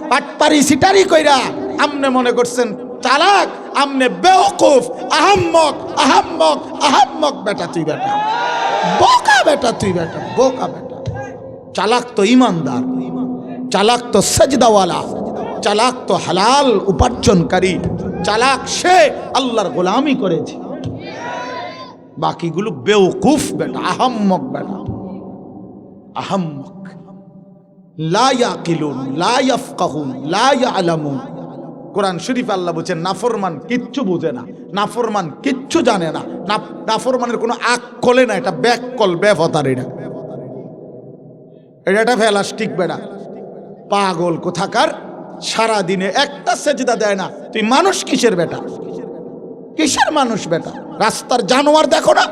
Speaker 1: পাটপারি সিটারি কইরা আমনে মনে করছেন চালাক। আমনে বেউকুফ, আহাম্মক আহাম্মক আহাম্মক বেটা তুই, বেটা বোকা বেটা তুই, বেটা বোকা বেটা। চালাক তো ইমানদার, চালাক তো সাজদাওয়ালা, চালাক তো হালাল উপার্জনকারী, চালাক সে আল্লাহর গোলামি করেছে। বাকিগুলো বেওকুফ বেটা, আহাম্মক বেটা, আহাম্মক। লা ইয়াকিলুন, লা ইয়াফকাহুন, লা ইয়ালামুন। কোরআন শরীফ আল্লাহ বলেছেন নাফরমান কিচ্ছু বুঝে না, নাফরমান কিচ্ছু জানে না, নাফরমানের কোনো আকলে না। এটা ব্যাককল, বেফতার। এটা ফেলাস্টিক বেটা, পাগল কোথাকার। সারা দিনে একটা সেজদা দেয় না। তুই মানুষ কিসের বেটা, কিসের মানুষ বেটা? রাস্তার জানোয়ার দেখো না,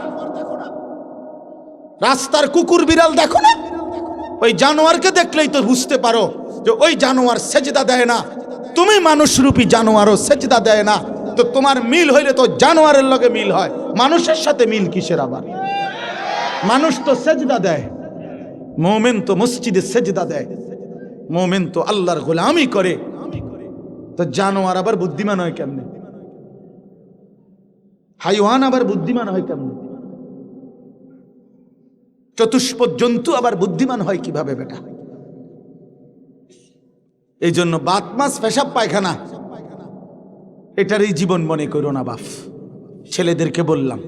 Speaker 1: রাস্তার কুকুর বিড়াল দেখো না? ওই জানোয়ারকে দেখলেই তো বুঝতে পারো যে ওই জানোয়ার সেজদা দেয় না। তুমি মানুষরূপী জানোয়ারও সেজদা দেয় না। তো তোমার মিল হইলে তো জানোয়ারের লগে মিল হয়, মানুষের সাথে মিল কিসের? আবার মানুষ তো সেজদা দেয়, মুমিন তো মসজিদে সেজদা দেয়, মুমিন তো আল্লাহর গোলামি করে। তো জানোয়ার আবার বুদ্ধিমান হয় কেমনে? হাইওয়ান আবার বুদ্ধিমান হয় কেমনে? চতুষ্প জন্তু আবার বুদ্ধিমান হয় কিভাবে বেটা? এই জন্য বাত মাছ পেশাব পায়খানা এটারই জীবন মনে করো না বাপ। ছেলেদেরকে বললাম,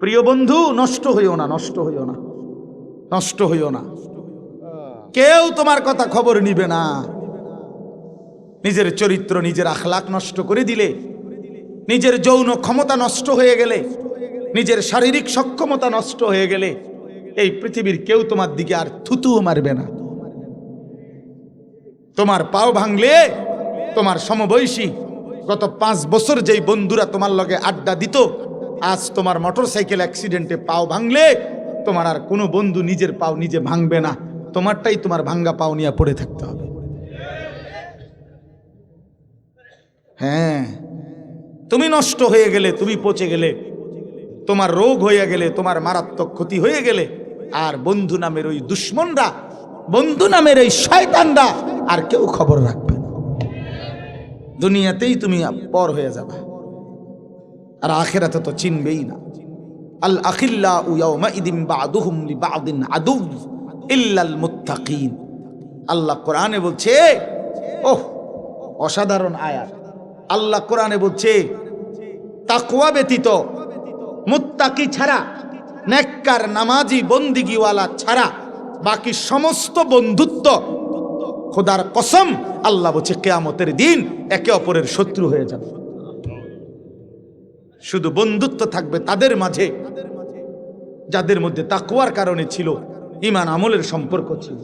Speaker 1: প্রিয় বন্ধু, নষ্ট হইও না, নষ্ট হইও না, নষ্ট হইও না। কেউ তোমার কথা খবর নিবে না। নিজের চরিত্র, নিজের আখলাক নষ্ট করে দিলে, নিজের যৌন ক্ষমতা নষ্ট হয়ে গেলে, নিজের শারীরিক সক্ষমতা নষ্ট হয়ে গেলে, এই পৃথিবীর কেউ তোমার দিকে আর থুতুও মারবে না। তোমার পাও ভাঙলে তোমার সমবয়সী গত 5 বছর যেই বন্ধুরা তোমার লগে আড্ডা দিত, আজ তোমার মোটরসাইকেল অ্যাক্সিডেন্টে পাও ভাঙলে তোমার আর কোনো বন্ধু নিজের পাও নিজে ভাঙবে না, তোমারটাই তোমার ভাঙ্গা পাও নিয়ে পড়ে থাকতে হবে। হ্যাঁ, তুমি নষ্ট হয়ে গেলে, তুমি পচে গেলে, তোমার রোগ হয়ে গেলে, তোমার মারাত্মক ক্ষতি হয়ে গেলে, আর বন্ধু নামের ওই দুশ্মনরা, বন্ধু নামের এই শয়তানরা আর কেউ খবর রাখবে না। দুনিয়াতেই তুমি পর হয়ে যাবে, আর আখিরাতে তো চিনবেই না। আল আখিল্লাউ ইয়াউমাইদিন বা'দুহুম লিবা'দিন আদু ইল্লাল মুত্তাকিন। আল্লাহ কোরআনে বলছে, ওহ অসাধারণ আয়াত। আল্লাহ কোরআনে বলছে তাকওয়া ব্যতীত, মুত্তাকি ছাড়া, নেককার নামাজি বন্দিগিওয়ালা ছাড়া বাকি সমস্ত বন্ধুত্ব, খোদার কসম আল্লাহ বলছে কিয়ামতের দিন একে অপরের শত্রু হয়ে যাবে। শুধু বন্ধুত্ব থাকবে তাদের মাঝে যাদের মধ্যে তাকওয়ার কারণে ছিল, ঈমান আমলের সম্পর্ক ছিল।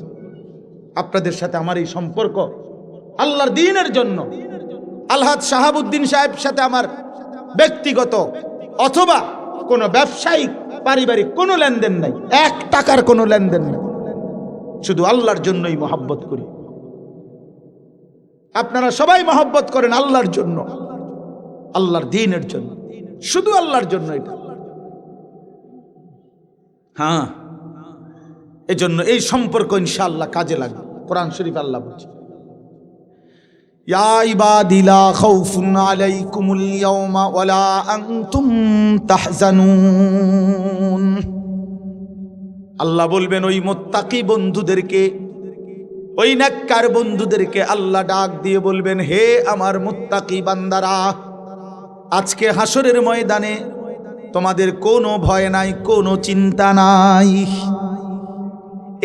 Speaker 1: আপনাদের সাথে আমার এই সম্পর্ক আল্লাহর দ্বীনের জন্য। আলহাজ শাহাবুদ্দিন সাহেব সাথে আমার ব্যক্তিগত অথবা কোনো ব্যবসায়িক পারিবারিক কোনো লেনদেন নাই, 1 টাকার কোনো লেনদেন নাই, শুধু আল্লাহর জন্যই মহব্বত করি। আপনারা সবাই মহব্বত করেন আল্লাহর জন্য, আল্লাহর দ্বীনের জন্য, শুধু আল্লাহর জন্য। এটা হ্যাঁ, এজন্য এই সম্পর্ক ইনশাআল্লাহ কাজে লাগবে। কোরআন শরীফ আল্লাহ বলছে, ইয়া ইবাদি লা খাউফুন আলাইকুমুল ইয়াওমা ওয়ালা আনতুম তাহজানুন। আল্লাহ বলবেন ওই মুত্তাকি বন্ধুদেরকে, ওই নেককার বন্ধুদেরকে আল্লাহ ডাক দিয়ে বলবেন, হে আমার মুত্তাকি বান্দারা, আজকে হাসরের ময়দানে তোমাদের কোনো ভয় নাই, কোনো চিন্তা নাই।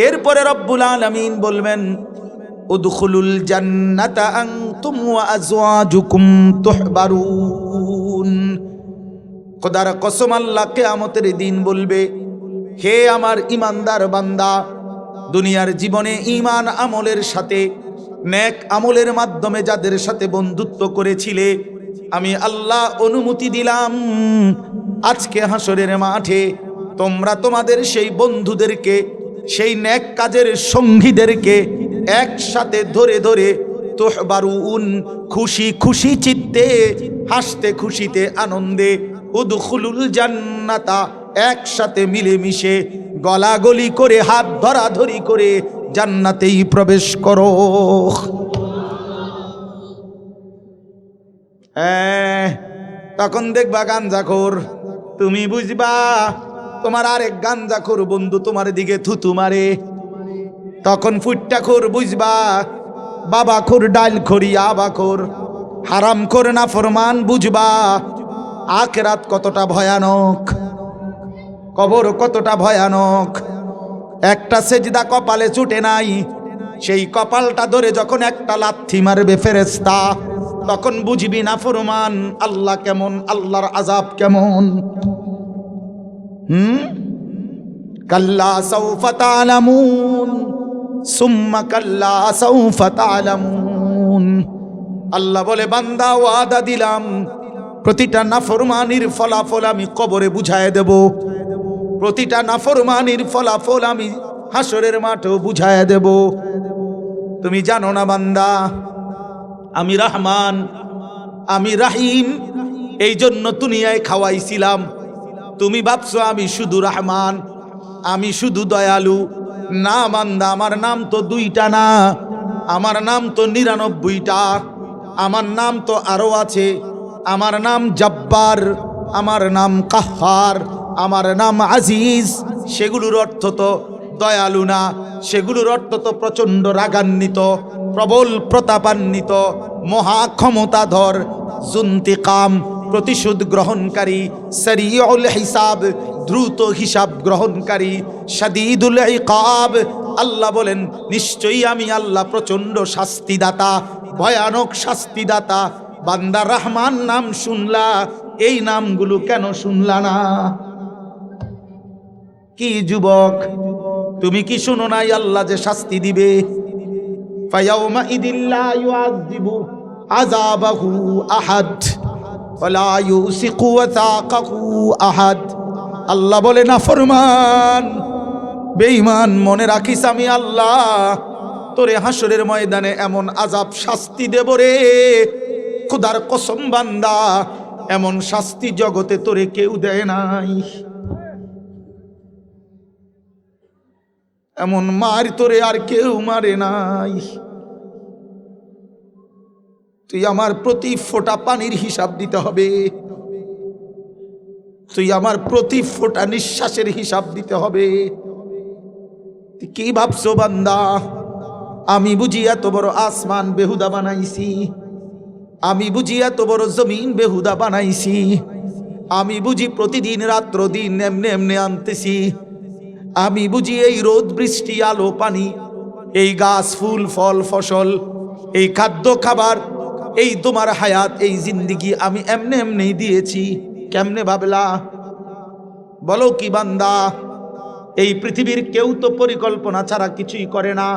Speaker 1: এরপরে রব্বুল আলামিন বলবেন, উদখুলুল জান্নাতা আনতুম ওয়া আজওয়াজুকুম তুহবারুন। খোদার কসম আল্লাহ কিয়ামতের দিন বলবে, হে আমার ঈমানদার বান্দা, দুনিয়ার জীবনে ঈমান আমলের সাথে, নেক আমলের মাধ্যমে যাদের সাথে বন্ধুত্ব করেছিলে, আমি আল্লাহ অনুমতি দিলাম আজকে হাসরের মাঠে তোমরা তোমাদের সেই বন্ধুদেরকে, সেই নেক কাজের সঙ্গীদেরকে একসাথে ধরে ধরে তুহবারুন, খুশি খুশি চিত্তে, হাসতে খুশিতে আনন্দে, উদখুলুল জান্নাতা, একসাথে মিলেমিশে গলাগলি করে হাত ধরাধরি করে জান্নাতেই প্রবেশ করো। তখন দেখবা গাঞ্জাখোর, তুমি বুঝবা তোমার আরেক গাঞ্জাখোর বন্ধু তোমার দিকে থুতু মারে। তখন ফুট্টাখোর বুঝবা বাবাখোর, ডালখোরি, আবাখোর, হারামখোর, নাফরমান বুঝবা আখিরাত কতটা ভয়ানক, কবর কতটা ভয়ানক। একটা সেজদা কপালে ছুটে নাই, সেই কপালটা ধরে যখন একটা লাথি মারবে ফেরেশতা, তখন বুঝবি নাফরমান আল্লাহ কেমন, আল্লাহর আযাব কেমন। কাল্লা সাউফা তা'লামুন সুম্মা কাল্লা সাউফা তা'লামুন। আল্লাহ বলে, বান্দা ওয়াদা দিলাম প্রতিটা নাফরমানির ফলাফল আমি কবরে বুঝায় দেব, প্রতিটা নাফরমানির ফলাফল আমি হাসরের মাঠেও বুঝায় দেব। তুমি জানো না বান্দা, আমি রহমান, আমি রাহিম, এই জন্য দুনিয়ায় খাওয়াইছিলাম। তুমি ভাবছো আমি শুধু রহমান, আমি শুধু দয়ালু। না বান্দা, আমার নাম তো 2টা না, আমার নাম তো 99টা, আমার নাম তো আরো আছে। আমার নাম জব্বার, আমার নাম কাহ্হার, আমার নাম আজিজ। সেগুলোর অর্থ তো দয়ালু না, সেগুলোর অর্থ তো প্রচণ্ড রাগান্বিত, প্রবল প্রতাপান্বিত, মহা ক্ষমতাধর, জুন্তিকাম, প্রতিশোধ গ্রহণকারী, সরিউল হিসাব, দ্রুত হিসাব গ্রহণকারী, শাদীদুল ইকাব। আল্লাহ বলেন, নিশ্চয়ই আমি আল্লাহ প্রচণ্ড শাস্তিদাতা, ভয়ানক শাস্তিদাতা। বান্দা রহমান নাম শুনলা, এই নামগুলো কেন শুনলা না? কি যুবক, তুমি কি শুনো নাই আল্লাহ যে শাস্তি দিবে? ফায়াউমা ইদিল্লা ইউআযিবু আযাবাহু আহাদ। ওয়ালা ইউসিকু ওয়াসাকাহু আহাদ। আল্লাহ বলে নাফরমান বেঈমান, মনে রাখিস আমি আল্লাহ তোরে হাসরের ময়দানে এমন আযাব শাস্তি দেব রে, খোদার কসম বান্দা, এমন শাস্তি জগতে তোরে কেউ দেয় নাই। এমন মার তোরে আর কেউ মারে নাই। তুই আমার প্রতি ফোঁটা পানির হিসাব দিতে হবে, তুই আমার প্রতি ফোঁটা নিঃশ্বাসের হিসাব দিতে হবে। তুই কি ভাবছো বান্দা, আমি বুঝি এত বড় আসমান বেহুদা বানাইছি? আমি বুঝি এত বড় জমিন বেহুদা বানাইছি? আমি বুঝি প্রতিদিন রাত্র দিন এমনে এমনে আনতেছি? আমি বুঝি এই রোদ বৃষ্টি আলো পানি, এই গাছ ফুল ফল ফসল, এই খাদ্য খাবার, এই তোমার হায়াত, এই জিন্দিগি আমি এমনে এমনি দিয়েছি? কেমনে ভাবলা? বলো কি বান্দা, এই পৃথিবীর কেউ তো পরিকল্পনা ছাড়া কিছুই করে না।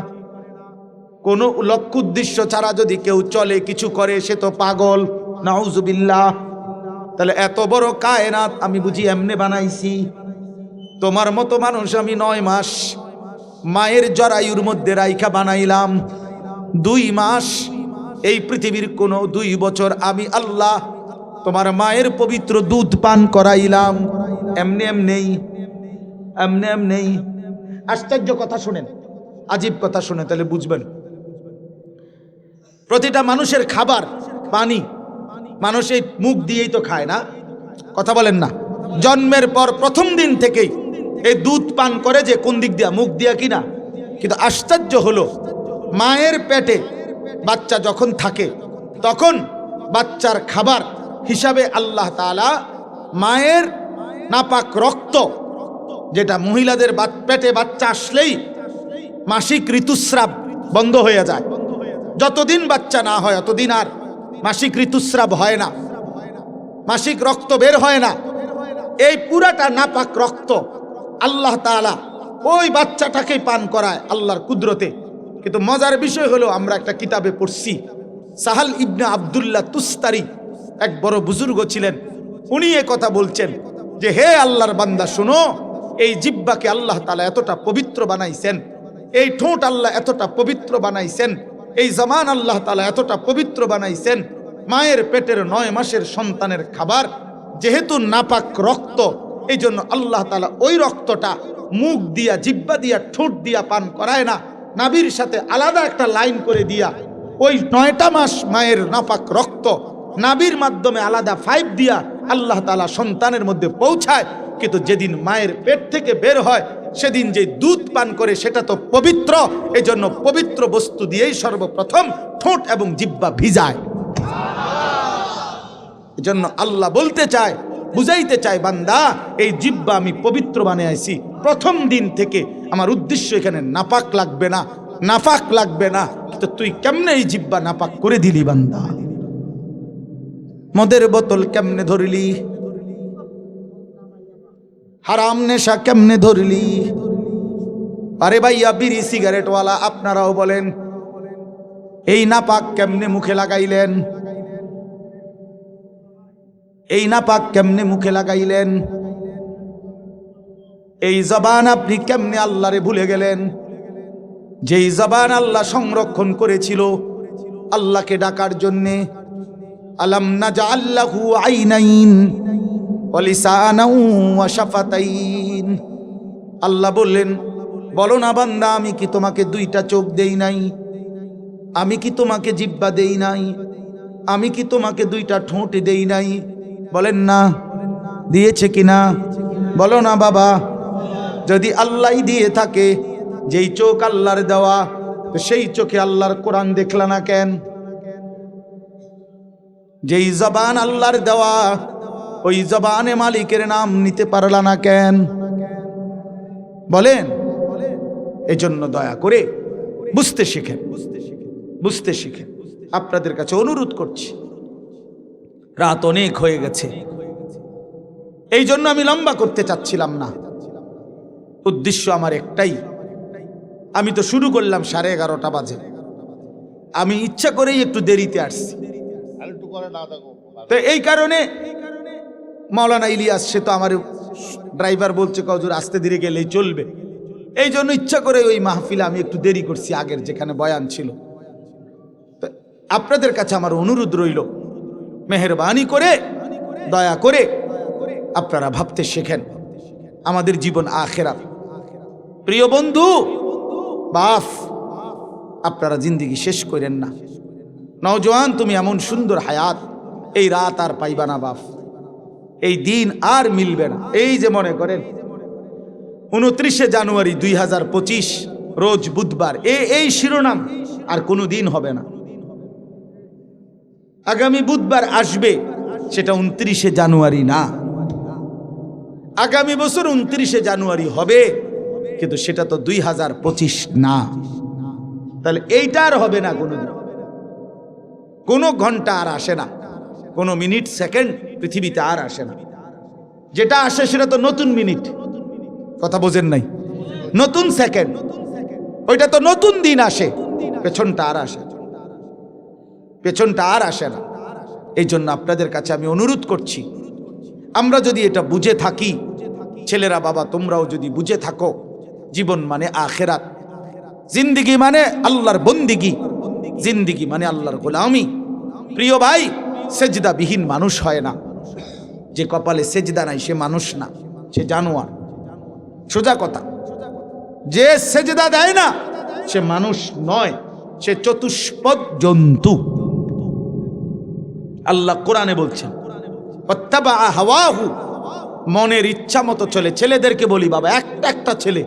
Speaker 1: কোনো লক্ষ্য উদ্দেশ্য ছাড়া যদি কেউ চলে কিছু করে সে তো পাগল, নাউজুবিল্লাহ। তাহলে এত বড় কায়নাত আমি বুঝি এমনে বানাইছি? তোমার মতো মানুষ আমি 9 মাস মায়ের জরায়ুর মধ্যে রাইখা বানাইলাম। 2 মাস এই পৃথিবীর কোনো 2 বছর আমি আল্লাহ তোমার মায়ের পবিত্র দুধ পান করাইলাম। এমনি এমনি এমনি এমনি। আশ্চর্য কথা শুনেন, আজীব কথা শুনে তাহলে বুঝবেন। প্রতিটা মানুষের খাবার পানি মানুষ এই মুখ দিয়েই তো খায় না, কথা বলেন না? জন্মের পর প্রথম দিন থেকেই এই দুধ পান করে যে কোন দিক দিয়া? মুখ দিয়া কিনা? কিন্তু আশ্চর্য হলো, মায়ের পেটে বাচ্চা যখন থাকে তখন বাচ্চার খাবার হিসাবে আল্লাহ তাআলা মায়ের নাপাক রক্ত, যেটা মহিলাদের পেটে বাচ্চা আসলেই মাসিক ঋতুস্রাব বন্ধ হয়ে যায়, যতদিন বাচ্চা না হয় ততদিন আর মাসিক ঋতুস্রাব হয় না, মাসিক রক্ত বের হয় না। এই পুরাটা নাপাক রক্ত আল্লাহ তাআলা ওই বাচ্চাটাকে পান করায় আল্লাহর কুদরতে। কিন্তু মজার বিষয় হলো, আমরা একটা কিতাবে পড়ছি, সাহাল ইবনে আব্দুল্লাহ তুস্তারি এক বড় বুজুর্গ ছিলেন, উনি এ কথা বলছেন যে হে আল্লাহর বান্দা শুনো, এই জিহ্বাকে আল্লাহ তাআলা এতটা পবিত্র বানাইছেন, এই ঠোঁট আল্লাহ এতটা পবিত্র বানাইছেন, এই জবান আল্লাহ তাআলা এতটা পবিত্র বানাইছেন। মায়ের পেটের 9 মাসের সন্তানের খাবার যেহেতু নাপাক রক্ত, এই জন্য আল্লাহ তাআলা ওই রক্তটা মুখ দিয়া, জিহ্বা দিয়া, ঠোঁট দিয়া পান করায় না, নাভির সাথে আলাদা একটা লাইন করে দিয়া ওই 9টা মাস মায়ের নাপাক রক্ত নাভির মাধ্যমে আলাদা পাইপ দিয়া আল্লাহ তাআলা সন্তানের মধ্যে পৌঁছায়। কিন্তু যেদিন মায়ের পেট থেকে বের হয় সেদিন যে দুধ পান করে সেটা তো পবিত্র, এই জন্য পবিত্র বস্তু দিয়েই সর্বপ্রথম ঠোঁট এবং জিহ্বা ভিজায়। এই জন্য আল্লাহ বলতে চায়, বুঝাইতে চায়, বান্দা এই জিহ্বা আমি পবিত্র বানাইছি প্রথম দিন থেকে। আমার উদ্দেশ্য এখানে নাপাক লাগবে না, নাপাক লাগবে না। কিন্তু তুই কেমনে এই জিহ্বা নাপাক করে দিলি বান্দা? মদের বোতল কেমনে ধরলি? হারাম নেশা কেমনে ধরলি? আরে ভাইয়া বিড়ি সিগারেটওয়ালা আপনারাও বলেন, এই নাপাক কেমনে মুখে লাগাইলেন? এই নাপাক কেমনে মুখে লাগাইলেন? এই জবান আপনি কেমনে আল্লাহরে ভুলে গেলেন? যেই জবান আল্লাহ সংরক্ষণ করেছিল আল্লাহকে ডাকার জন্যে। আলাম নাজআল লাহু আইনাইন ওয়া লিসানাও ওয়া শাফাতাইন। আল্লাহ বললেন, বলো না বান্দা, আমি কি তোমাকে 2টা চোখ দেই নাই? আমি কি তোমাকে জিহ্বা দেই নাই? আমি কি তোমাকে 2টা ঠোঁট দেই নাই? বলেন না, দিয়েছে কিনা? বলো না বাবা। যদি আল্লাহ দিয়ে থাকে, যেই চোখ আল্লাহর দেওয়া, তো সেই চোখে আল্লাহর কোরআন দেখলা না কেন? যেই জবান আল্লাহর দেওয়া, ওই জবানে মালিকের নাম নিতে পারলা না কেন? বলেন। এজন্য দয়া করে বুঝতে শিখেন, বুঝতে শিখেন। আপনাদের কাছে অনুরোধ করছি, রাত অনেক হয়ে গেছে, এই জন্য আমি লম্বা করতে চাচ্ছিলাম না। উদ্দেশ্য আমার একটাই, আমি তো শুরু করলাম 11:30 বাজে, আমি ইচ্ছা করেই একটু দেরিতে আসছি। তো এই কারণে মাওলানা ইলিয়াস সে তো আমার ড্রাইভার বলছে হুজুর আস্তে ধীরে গেলেই চলবে, এই জন্য ইচ্ছা করে ওই মাহফিলে আমি একটু দেরি করছি, আগের যেখানে বয়ান ছিল। আপনাদের কাছে আমার অনুরোধ রইল, মেহেরবানি করে দয়া করে আপনারা ভাবতে শেখেন আমাদের জীবন আখেরাত। প্রিয় বন্ধু বাপ, আপনারা জিন্দেগি শেষ করেন না। নওজোয়ান, তুমি এমন সুন্দর হায়াত, এই রাত আর পাইবা না বাপ, এই দিন আর মিলবে না। এই যে মনে করেন 29শে জানুয়ারি 2025 রোজ বুধবার, এই শিরোনাম আর কোনো দিন হবে না। আগামী বুধবার আসবে, সেটা 29শে জানুয়ারি না। আগামী বছর 29শে জানুয়ারি হবে, কিন্তু সেটা তো 2025 না। তাহলে এইটা আর হবে না কোনোদিন। কোনো ঘন্টা আর আসে না, কোনো মিনিট সেকেন্ড পৃথিবীতে আর আসে না। যেটা আসে সেটা তো নতুন মিনিট, কথা বোঝেন নাই, নতুন সেকেন্ড, ওইটা তো নতুন দিন আসে, পেছনটা আর আসে, পেছনটা আর আসে না। এই জন্য আপনাদের কাছে আমি অনুরোধ করছি, আমরা যদি এটা বুঝে থাকি, ছেলেরা বাবা তোমরাও যদি বুঝে থাকো, জীবন মানে আখেরাত, জিন্দিগি মানে আল্লাহর বন্দিগি, জিন্দিগি মানে আল্লাহর গোলামি। প্রিয় ভাই, সেজদা বিহীন মানুষ হয় না। যে কপালে সেজদা নাই সে মানুষ না, সে জানোয়ার। সোজা কথা, যে সেজদা দেয় না সে মানুষ নয়, সে চতুষ্পদ জন্তু। আল্লাহ কোরআনে বলছেন ওয়াত্তাবা হাওয়াহু, মনের ইচ্ছা মতো চলে। ছেলেদেরকে বলি বাবা, একটা ছেলে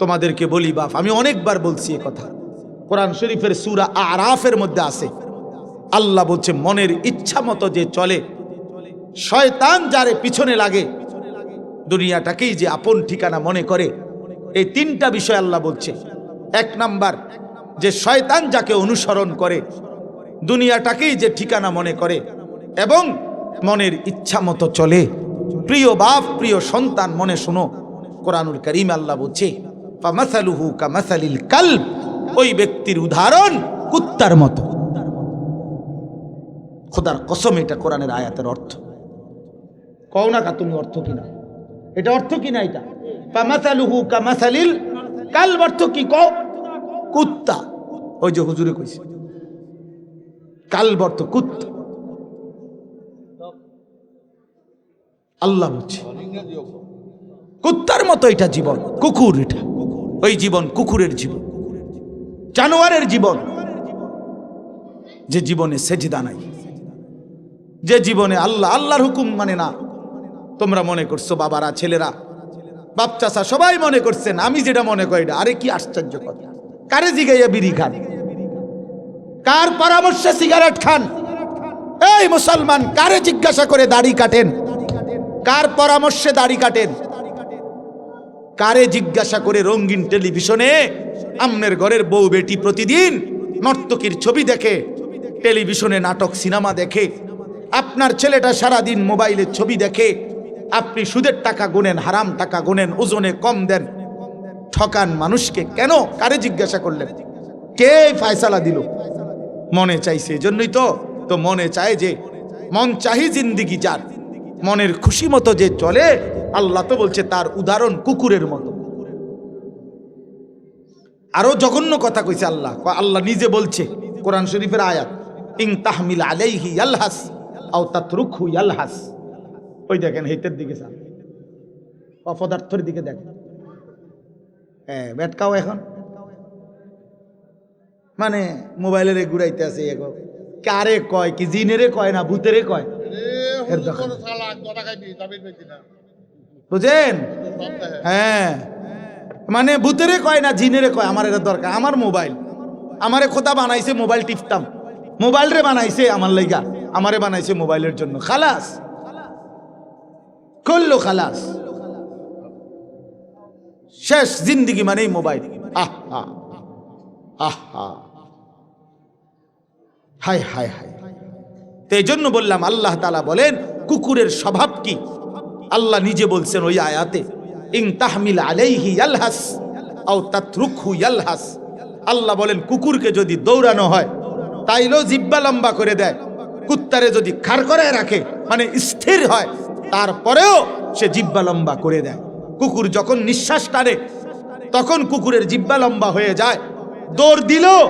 Speaker 1: তোমাদেরকে বলি বাপ, আমি অনেকবার বলছি এ কথা, কোরআন শরীফের সূরা আরাফের মধ্যে আছে। আল্লাহ বলছে মনের ইচ্ছা মতো যে চলে, শয়তান যারে পিছনে লাগে, দুনিয়াটাকেই যে আপন ঠিকানা মনে করে। এই তিনটা বিষয় আল্লাহ বলছে। এক নাম্বার, যে শয়তান যাকে অনুসরণ করে, দুনিয়াটাকেই যে ঠিকানা মনে করে এবং মনের ইচ্ছা মতো চলে। প্রিয় বাপ, প্রিয় সন্তান, মনে শোনো, কোরআনুল কারীম আল্লাহ বলছে ফামাসালুহু কামাসালিল কালব, ওই ব্যক্তির উদাহরণ কুত্তার মতো। খোদার কসম, এটা কোরআনের আয়াতের অর্থ। কও না কা তুমি অর্থ কিনা, এটা অর্থ কিনা, এটা ফামাসালুহু কামাসালিল কালব অর্থ কি কও? কুত্তা। ওই যে হুজুরে কইছে কালব অর্থ কুত্তা। আল্লাহ বলছে কুত্তার মতো এটা জীবন, কুকুর, এটা ওই জীবন কুকুরের জীবন, জানোয়ারের জীবন, যে জীবনে সেজদা নাই, যে জীবনে আল্লাহর হুকুম মানে না। তোমরা মনে করছো বাবারা, ছেলেরা, বাপ চাচা সবাই মনে করছেন আমি যেটা মনে করি না। আরে কি আশ্চর্য কথা, কারে জিগাইয়া বিড়ি খান, কার পরামর্শে সিগারেট খান? এই মুসলমান, কারে জিজ্ঞাসা করে দাড়ি কাটেন? কার পরামর্শে দাড়ি কাটেন? কারে জিজ্ঞাসা করে রঙিন টেলিভিশনে আমনের ঘরের বউ বেটি প্রতিদিন নর্তকীর ছবি দেখে, টেলিভিশনে নাটক সিনেমা দেখে? আপনার ছেলেটা সারাদিন মোবাইলের ছবি দেখে, আপনি সুদের টাকা গুনেন, হারাম টাকা গুনেন, ওজনে কম দেন, ঠকান মানুষকে। কেন? কারে জিজ্ঞাসা করলেন? কে ফয়সালা দিল? মনে চাইছে, এজন্যই তো মনে চায়, যে মন চাহি জিন্দিগি যার, মনের খুশি মতো যে চলে, আল্লাহ তো বলছে তার উদাহরণ কুকুরের মতো। আরো জঘন্য কথা কইছে আল্লাহ। আল্লাহ নিজে বলছে, কোরআন শরীফের আয়াত, ইন তাহমিল আলাইহি ইয়ালহাস আও তাতরুকহু ইয়ালহাস। ওই দেখেন হেতের দিকে যান, অপদার্থের দিকে দেখেন। বেটকাও এখন মানে মোবাইলের ঘুরাইতে আছে, কারে কয় কি, জিনেরে কয় না ভূতেরে কয়? বুঝেন? হ্যাঁ, মানে ভূতেরে কয় না জিনেরে কয়। আমার এটা দরকার, আমার মোবাইল, আমারে খোদা বানাইছে মোবাইল টিপতাম, মোবাইল রে বানাইছে আমার লাইগা, আমারে বানাইছে মোবাইলের জন্য। খালাস, করলো খালাস, শেষ জিন্দিগি মানেই মোবাইল। আহা আহা, হায় হায় হায়। তো এই জন্য বললাম, আল্লাহ তাআলা বলেন কুকুরের স্বভাব কি? আল্লাহ নিজে বলছেন ওই আয়াতে, ইন তাহমিল আলাইহি ইয়ালহাস আও তাতরুকহু ইয়ালহাস। আল্লাহ বলেন কুকুরকে যদি দৌড়ানো হয় তাইলেও জিহ্বা লম্বা করে দেয়, কুত্তারে যদি খাড় করে রাখে মানে স্থির হয়, তারপরেও সে জিহ্বা লম্বা করে দেয়। কুকুর যখন নিঃশ্বাস টানে তখন কুকুরের জিহ্বা লম্বা হয়ে যায়। দৌড় দিলেও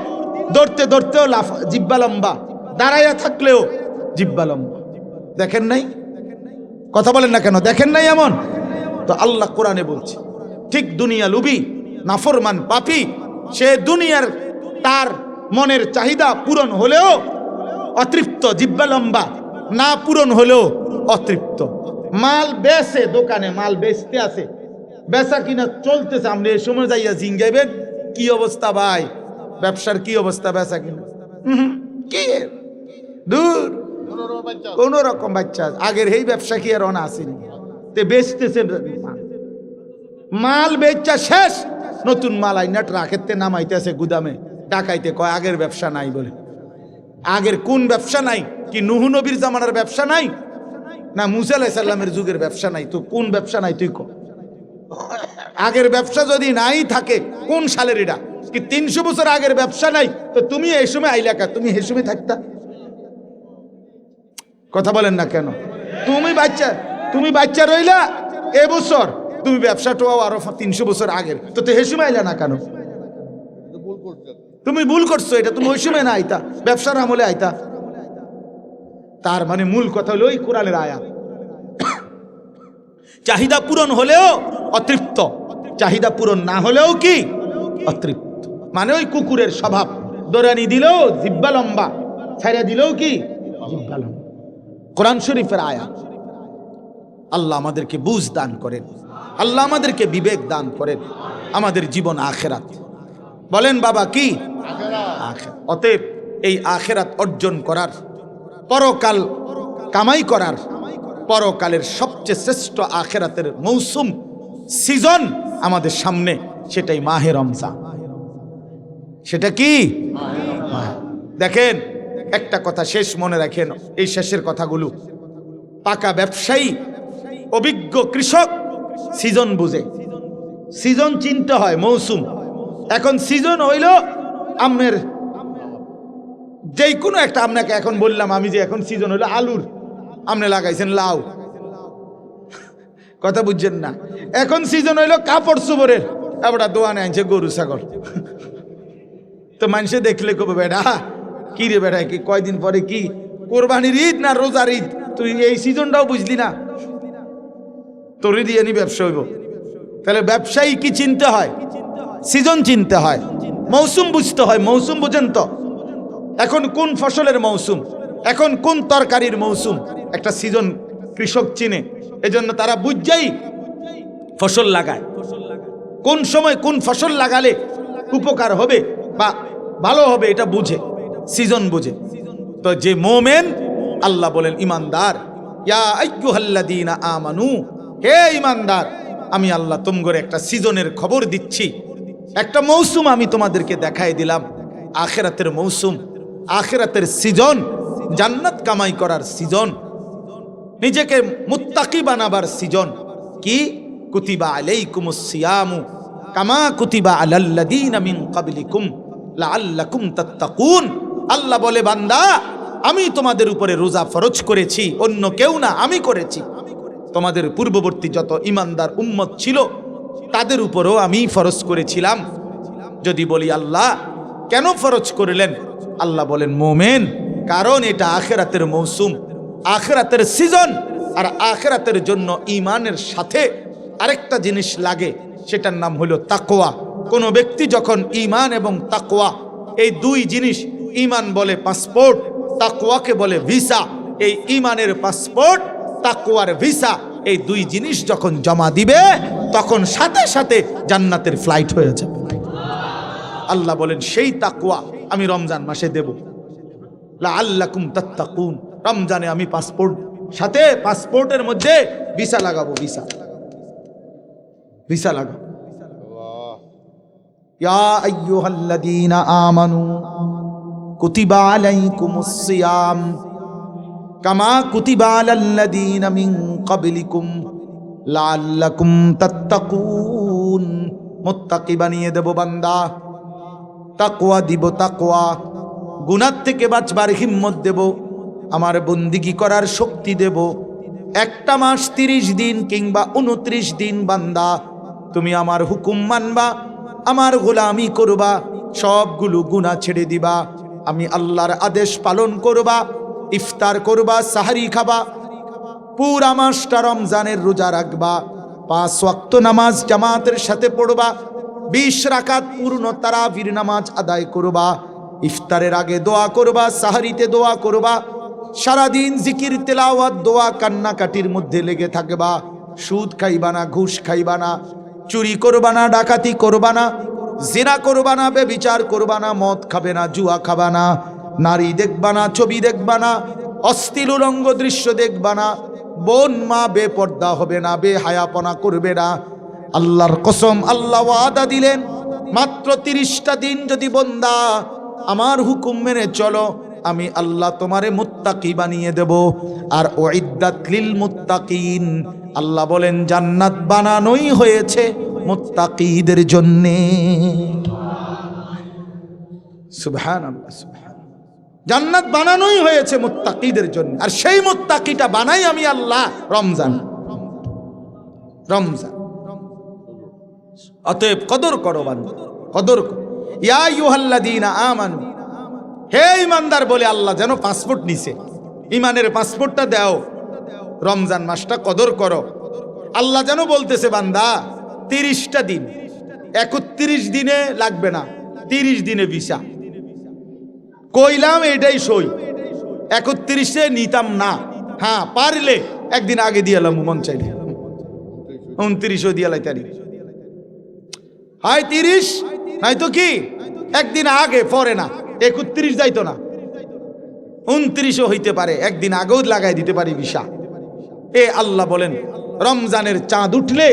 Speaker 1: দৌড়তে দৌড়তেও জিহ্বা লম্বা, দাঁড়াইয়া থাকলেও জিহ্বা লম্বা। দেখেন নাই? কথা বলেন না কেন? দেখেন নাই এমন? তো আল্লাহ কোরআনে বলছে ঠিক দুনিয়া লুবি নাফরমান পাপী, সে দুনিয়ার তার মনের চাহিদা পূরণ হলেও অতৃপ্ত, জিহ্বা লম্বা, না পূরণ হলেও অতৃপ্ত। মাল বেচে, দোকানে মাল বেচতে আছে, বেচা কিনা চলতেছে, আপনি এই সময় যাইয়া জিঙ্গাইবেন কি অবস্থা ভাই, ব্যবসার কি অবস্থা, বেচা কিনা কি দূর, কোন রকম বাচ্চা আগের এই ব্যবসা কি আর অনা আসেনি, তে বেচতেছে মাল বেচা শেষ, নতুন মাল আইনা ট্রাকেতে নামাইতেছে গুদামে, ডাকাইতে কয় আগের ব্যবসা নাই বলে। আগের কোন ব্যবসা নাই? কি নূহ নবীর জামানার ব্যবসা নাই, না মুসা আলাইহিস সালামের যুগের ব্যবসা নাই? তো কোন ব্যবসা নাই তুই কো? আগের ব্যবসা যদি নাই থাকে কোন সালের এটা? কি 300 বছর আগের ব্যবসা নাই? তো তুমি এই সময় আইলাকা, তুমি এই সময় থাকতা? কথা বলেন না কেন? তুমি বাচ্চা রইলা এবছর, তুমি ব্যবসাটাও আরো 300 বছর আগের, তো এই সময় আইলা না কেন? তুমি ভুল করছো, এটা তুমি ওই সময় না আইতা, ব্যবসার আমলে আইতা। তার মানে মূল কথা হলো ওই কোরআনের আয়াত, চাহিদা পূরণ হলেও অতৃপ্ত, চাহিদা পূরণ না হলেও কি অতৃপ্ত। মানে ওই কুকুরের স্বভাব, দৌড়ানি দিলেও জিহ্বা লম্বা, ছাইড়া দিলেও কি জিহ্বা লম্বা। কোরআন শরীফের আয়াত। আল্লাহ আমাদেরকে বুঝ দান করেন, আল্লাহ আমাদেরকে বিবেক দান করেন, আমাদের জীবন আখেরাত। বলেন বাবা কি? আখেরাত। অতএব এই আখেরাত অর্জন করার, পরকাল কামাই করার, পরকালের সবচেয়ে শ্রেষ্ঠ আখেরাতের মৌসুম, সিজন আমাদের সামনে, সেটাই মাহে রমজান। সেটা কি? দেখেন একটা কথা শেষ মনে রাখেন, এই শেষের কথাগুলো, পাকা ব্যবসায়ী, অভিজ্ঞ কৃষক সিজন বুঝে, সিজন চিনতে হয়, মৌসুম। এখন সিজন হইল আমের, যেই কোনো একটা, আপনাকে এখন বললাম আমি যে এখন সিজন হইলো আলুর, আপনি লাগাইছেন লাউ, কথা বুঝছেন না। এখন সিজন হইলো কাপড় চোপড়ের, এবার দোয়ানে আনছে গরু ছাগল, তো মানুষে দেখলে কবে বেটা কি রে বেটা, কি কয়দিন পরে কি কোরবানির ঈদ না রোজার ঈদ, তুই এই সিজনটাও বুঝলি না, তোরে দিয়ে নি ব্যবসা হইব। তাহলে ব্যবসায়ী কি চিনতে হয়? সিজন চিনতে হয়, মৌসুম বুঝতে হয়। মৌসুম বুঝেন তো? এখন কোন ফসলের মৌসুম, এখন কোন তরকারির মৌসুম, একটা সিজন কৃষক চিনে, এজন্য তারা বুঝাই ফসল লাগায়, কোন সময় কোন ফসল লাগালে উপকার হবে বা ভালো হবে, এটা বুঝে, সিজন বুঝে। তো যে মোমেন, আল্লাহ বলেন ইমানদার, ইয়া আইয়ুহাল্লাযীনা আমানু, হে ইমানদার, আমি আল্লাহ তোমাদের একটা সিজনের খবর দিচ্ছি, একটা মৌসুম আমি তোমাদেরকে দেখাই দিলাম, আখিরাতের মৌসুম, আখিরাতের সিজন, জান্নাত কামাই করার সিজন, নিজেকে মুত্তাকি বানাবার সিজন। কি? কুতিবা আলাইকুমুস সিয়ামু কামা কুতিবা আলাল্লাযীনা মিন ক্বাবলিকুম লাআল্লাকুম তাত্তাকুন। আল্লাহ বলে বান্দা, আমি তোমাদের উপরে রোজা ফরজ করেছি, অন্য কেউ না, আমি করেছি। তোমাদের পূর্ববর্তী যত ইমানদার উম্মত ছিল তাদের উপরও আমি ফরজ করেছিলাম। যদি বলি আল্লাহ কেন ফরজ করলেন, আল্লাহ বলেন মোমেন, কারণ এটা আখিরাতের মৌসুম, আখিরাতের সিজন। আর আখিরাতের জন্য ঈমানের সাথে আরেকটা জিনিস লাগে, সেটার নাম হলো তাকওয়া। কোনো ব্যক্তি যখন ঈমান এবং তাকওয়া, এই দুই জিনিস, ঈমান বলে পাসপোর্ট, তাকওয়াকে বলে ভিসা, এই ঈমানের পাসপোর্ট, তাকওয়ার ভিসা, এই দুই জিনিস যখন জমা দিবে তখন সাথে সাথে জান্নাতের ফ্লাইট হয়ে যাবে। আল্লাহ বলেন সেই তাকওয়া আমি রমজান মাসে দেব, লাআল্লাকুম তাত্তাকুন। রমজানে আমি পাসপোর্ট, সাথে পাসপোর্টের মধ্যে ভিসা লাগাবো, ভিসা লাগাবো। ইয়া আইয়ুহাল্লাযীনা আমানু কুতিবা আলাইকুমুস সিয়াম কামা কুতিবা আলাল্লাযীনা মিন ক্বাবলিকুম লাআল্লাকুম তাত্তাকুন। মুত্তাকি বানিয়ে দেব বান্দা, তাকওয়া দিব, তাকওয়া, গুনাহ থেকে বাঁচবার হিম্মত দেব, আমার বন্দিগি করার শক্তি দেব। 1 মাস 30 দিন কিংবা 29 দিন বান্দা তুমি আমার হুকুম মানবা, আমার গোলামি করবা, সবগুলো গুনাহ ছেড়ে দিবা, আমি আল্লাহর আদেশ পালন করবা, ইফতার করবা, সাহারি খাবা, পুরা মাসটা রমজানের রোজা রাখবা, 5 ওয়াক্ত নামাজ জামাতের সাথে পড়বা, 20 রাকাত পূর্ণ তারাবির নামাজ আদায় করবা, ইফতারের আগে দোয়া করবা, সাহারিতে দোয়া করবা, সারাদিন জিকির তেলাওয়াত দোয়া কান্নাকাটির মধ্যে লেগে থাকবা, সুদ খাইবা না, ঘুষ খাইবা না, চুরি করবা না, ডাকাতি করবা না, জিনা করবা না, বেবিচার করবা না, মদ খাবে না, জুয়া খাবা না, নারী দেখবা না, ছবি দেখবা না, অশ্লীল উলঙ্গ দৃশ্য দেখবা না, বোন মা বেপর্দা হবে না, বেহায়াপনা করবে না। আল্লাহর কসম, আল্লাহ ওয়াদা দিলেন মাত্র 30টা দিন যদি বান্দা আমার হুকুম মেনে চলো, আমি আল্লাহ তোমারে মুত্তাকি বানিয়ে দেব। আর উইদ্দাত লিল মুত্তাকিন, আল্লাহ বলেন জান্নাত বানানোই হয়েছে মুত্তাকিদের জন্য। সুবহানাল্লাহ, সুবহানাল্লাহ, জান্নাত বানানোই হয়েছে মুত্তাকিদের জন্য। আর সেই মুত্তাকিটা বানাই আমি আল্লাহ রমজান। রমজান অতএব কদর করো বান্দা, কদর করো। ইয়া আইয়ুহাল্লাযীনা আমানু, হে ঈমানদার বলে আল্লাহ যেন পাসপোর্ট নিছে, ঈমানের পাসপোর্টটা দাও, রমজান মাসটা কদর করো। আল্লাহ যেন বলতেছে বান্দা 30টা দিন, 31 দিনে লাগবে না, 30 দিনে ভিসা। কইলাম এটাই সই, 31-এ নিতাম না, হ্যাঁ পারলে একদিন আগে দিয়ে এলাম, মন চাইলে 29ও দিয়ে লাইতারি, হয় 30 নয়তো কি একদিন আগে, পরে না 31 যাইতো না, 29ও হইতে পারে, একদিন আগেও লাগাই দিতে পারি ভিসা। এ আল্লাহ বলেন রমজানের চাঁদ উঠলে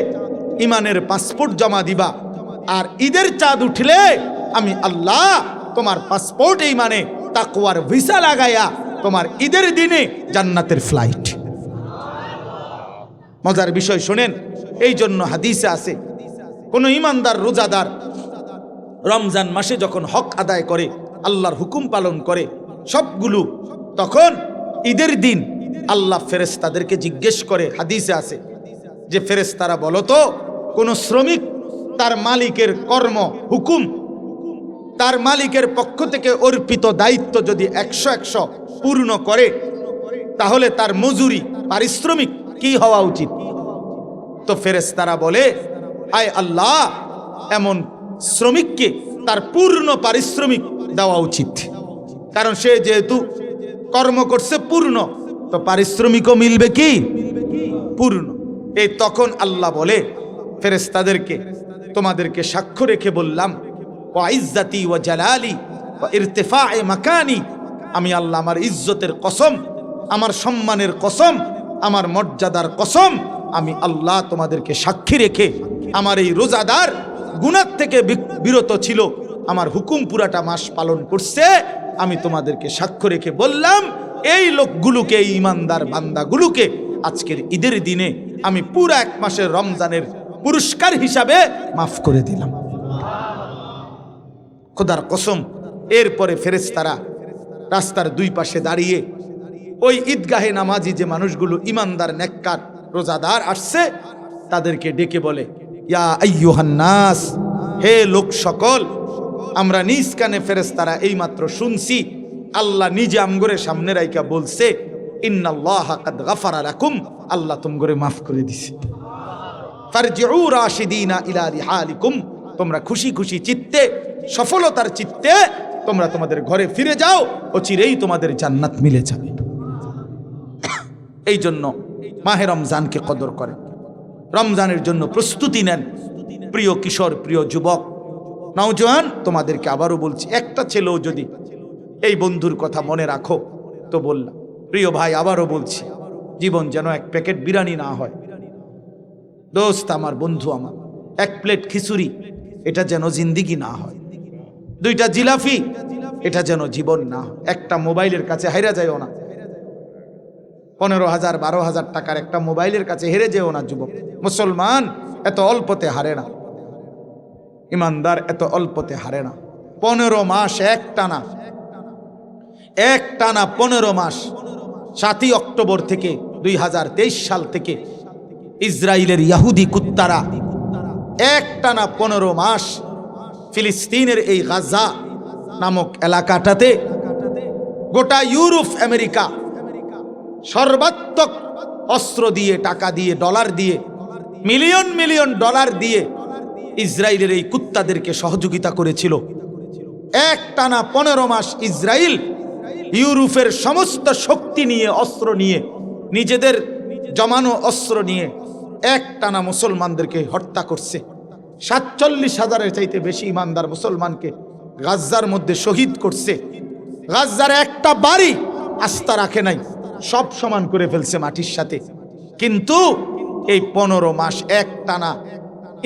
Speaker 1: ইমানের পাসপোর্ট জমা দিবা, আর ঈদের চাঁদ উঠলে আমি আল্লাহ তোমার পাসপোর্ট ইমানে তাকওয়ার ভিসা লাগাইয়া তোমার ঈদের দিনে জান্নাতের ফ্লাইট। মজার বিষয় শোনেন, এই জন্য হাদিসে আছে কোন ইমানদার রোজাদার রমজান মাসে যখন হক আদায় করে, আল্লাহর হুকুম পালন করে সবগুলো, তখন ঈদের দিন আল্লাহ ফেরেশতাদেরকে জিজ্ঞেস করে, হাদিসে আছে যে ফেরেশতারা বলো তো, কোন শ্রমিক তার মালিকের কর্ম হুকুম, তার মালিকের পক্ষ থেকে অর্পিত দায়িত্ব যদি 100 পূর্ণ করে, তাহলে তার মজুরি পারিশ্রমিক কি হওয়া উচিত? তো ফেরেশতারা বলে, আয় আল্লাহ, এমন শ্রমিককে তার পূর্ণ পারিশ্রমিক দেওয়া উচিত, কারণ সে যেহেতু কর্ম করছে পূর্ণ, তো পারিশ্রমিকও মিলবে কি পূর্ণ। এই তখন আল্লাহ বলে ফেরেশতাদেরকে, তোমাদেরকে সাক্ষ্য রেখে বললাম, ওয়া ইজ্জতি ওয়া জালালি ওয়া ইরতিফায়ে মাকানি, আমি আল্লাহ আমার ইজ্জতের কসম, আমার সম্মানের কসম, আমার মর্যাদার কসম, আমি আল্লাহ তোমাদেরকে সাক্ষী রেখে আমার এই রোজাদার গুনাহ থেকে বিরত ছিল, আমার হুকুম পুরাটা মাস পালন করছে, আমি তোমাদেরকে সাক্ষ্য রেখে বললাম, এই লোকগুলোকে, এই ইমানদার বান্দাগুলোকে আজকের ঈদের দিনে আমি পুরা 1 মাসের রমজানের পুরস্কার হিসাবে মাফ করে দিলাম। খোদার কসম। এরপরে ফেরেশতারা রাস্তার 2 পাশে দাঁড়িয়ে ওই ঈদগাহে নামাজি যে মানুষগুলো ইমানদার নেককার রোজাদার আসছে, তাদেরকে ডেকে বলে, ইয়া আইয়ুহান নাস, হে লোক সকল, আমরা নিজ কানে ফেরেশতারা এইমাত্র শুনছি আল্লাহ নিজে আমগরে সামনে রাইকা বলছে, ইন্নাল্লাহা কাদ গাফারা লাকুম, আল্লাহ তুমগরে মাফ করে দিছে। ফারজিউ রাশিদিনা ইলা রিহালিকুম, তোমরা খুশি খুশি চিত্তে, সফলতার চিত্তে তোমরা তোমাদের ঘরে ফিরে যাও, অচিরেই তোমাদের জান্নাত মিলে যাবে। এই জন্য মাহে রমজানকে কদর করেন, রমজানের জন্য প্রস্তুতি নেন। প্রিয় কিশোর, প্রিয় যুবক, নওজোয়ান, তোমাদেরকে আবারও বলছি, একটা ছেলেও যদি এই বন্ধুর কথা মনে রাখো তো বললাম। প্রিয় ভাই, আবারও বলছি, জীবন যেন 1 প্যাকেট বিরিয়ানি না হয়। দোস্ত আমার, বন্ধু আমার, 1 প্লেট খিচুড়ি, এটা যেন জিন্দিগি না হয়। 2টা জিলাপি, এটা যেন জীবন না হয়। একটা মোবাইলের কাছে হেরে যায়ও না, 15,000 12,000 টাকার একটা মোবাইলের কাছে হেরে যেও না যুবক। মুসলমান এত অল্পতে হারে না, ইমানদার এত অল্পতে হারে না। 15 মাস এক টানা 15 মাস 7ই অক্টোবর থেকে 2023 সাল থেকে ইসরায়েলের ইহুদি কুত্তারা একটানা 15 মাস ফিলিস্তিনের এই গাজা নামক এলাকাটাতে গোটা ইউরোপ আমেরিকা সর্বাত্মক অস্ত্র দিয়ে, টাকা দিয়ে, ডলার দিয়ে, মিলিয়ন মিলিয়ন ডলার দিয়ে ইসরায়েলের এই কুত্তাদেরকে সহযোগিতা করেছিল। একটানা 15 মাস ইসরায়েল ইউরোপের সমস্ত শক্তি নিয়ে, অস্ত্র নিয়ে, নিজেদের জমানো অস্ত্র নিয়ে একটানা মুসলমানদেরকে হত্যা করছে। 47,000-এর চাইতে বেশি ইমানদার মুসলমানকে গাজ্জার মধ্যে শহীদ করছে। গাজ্জার একটা বাড়ি আস্থা রাখে নাই, সব সমান করে ফেলছে মাটির সাথে। কিন্তু এই 15 মাস একটানা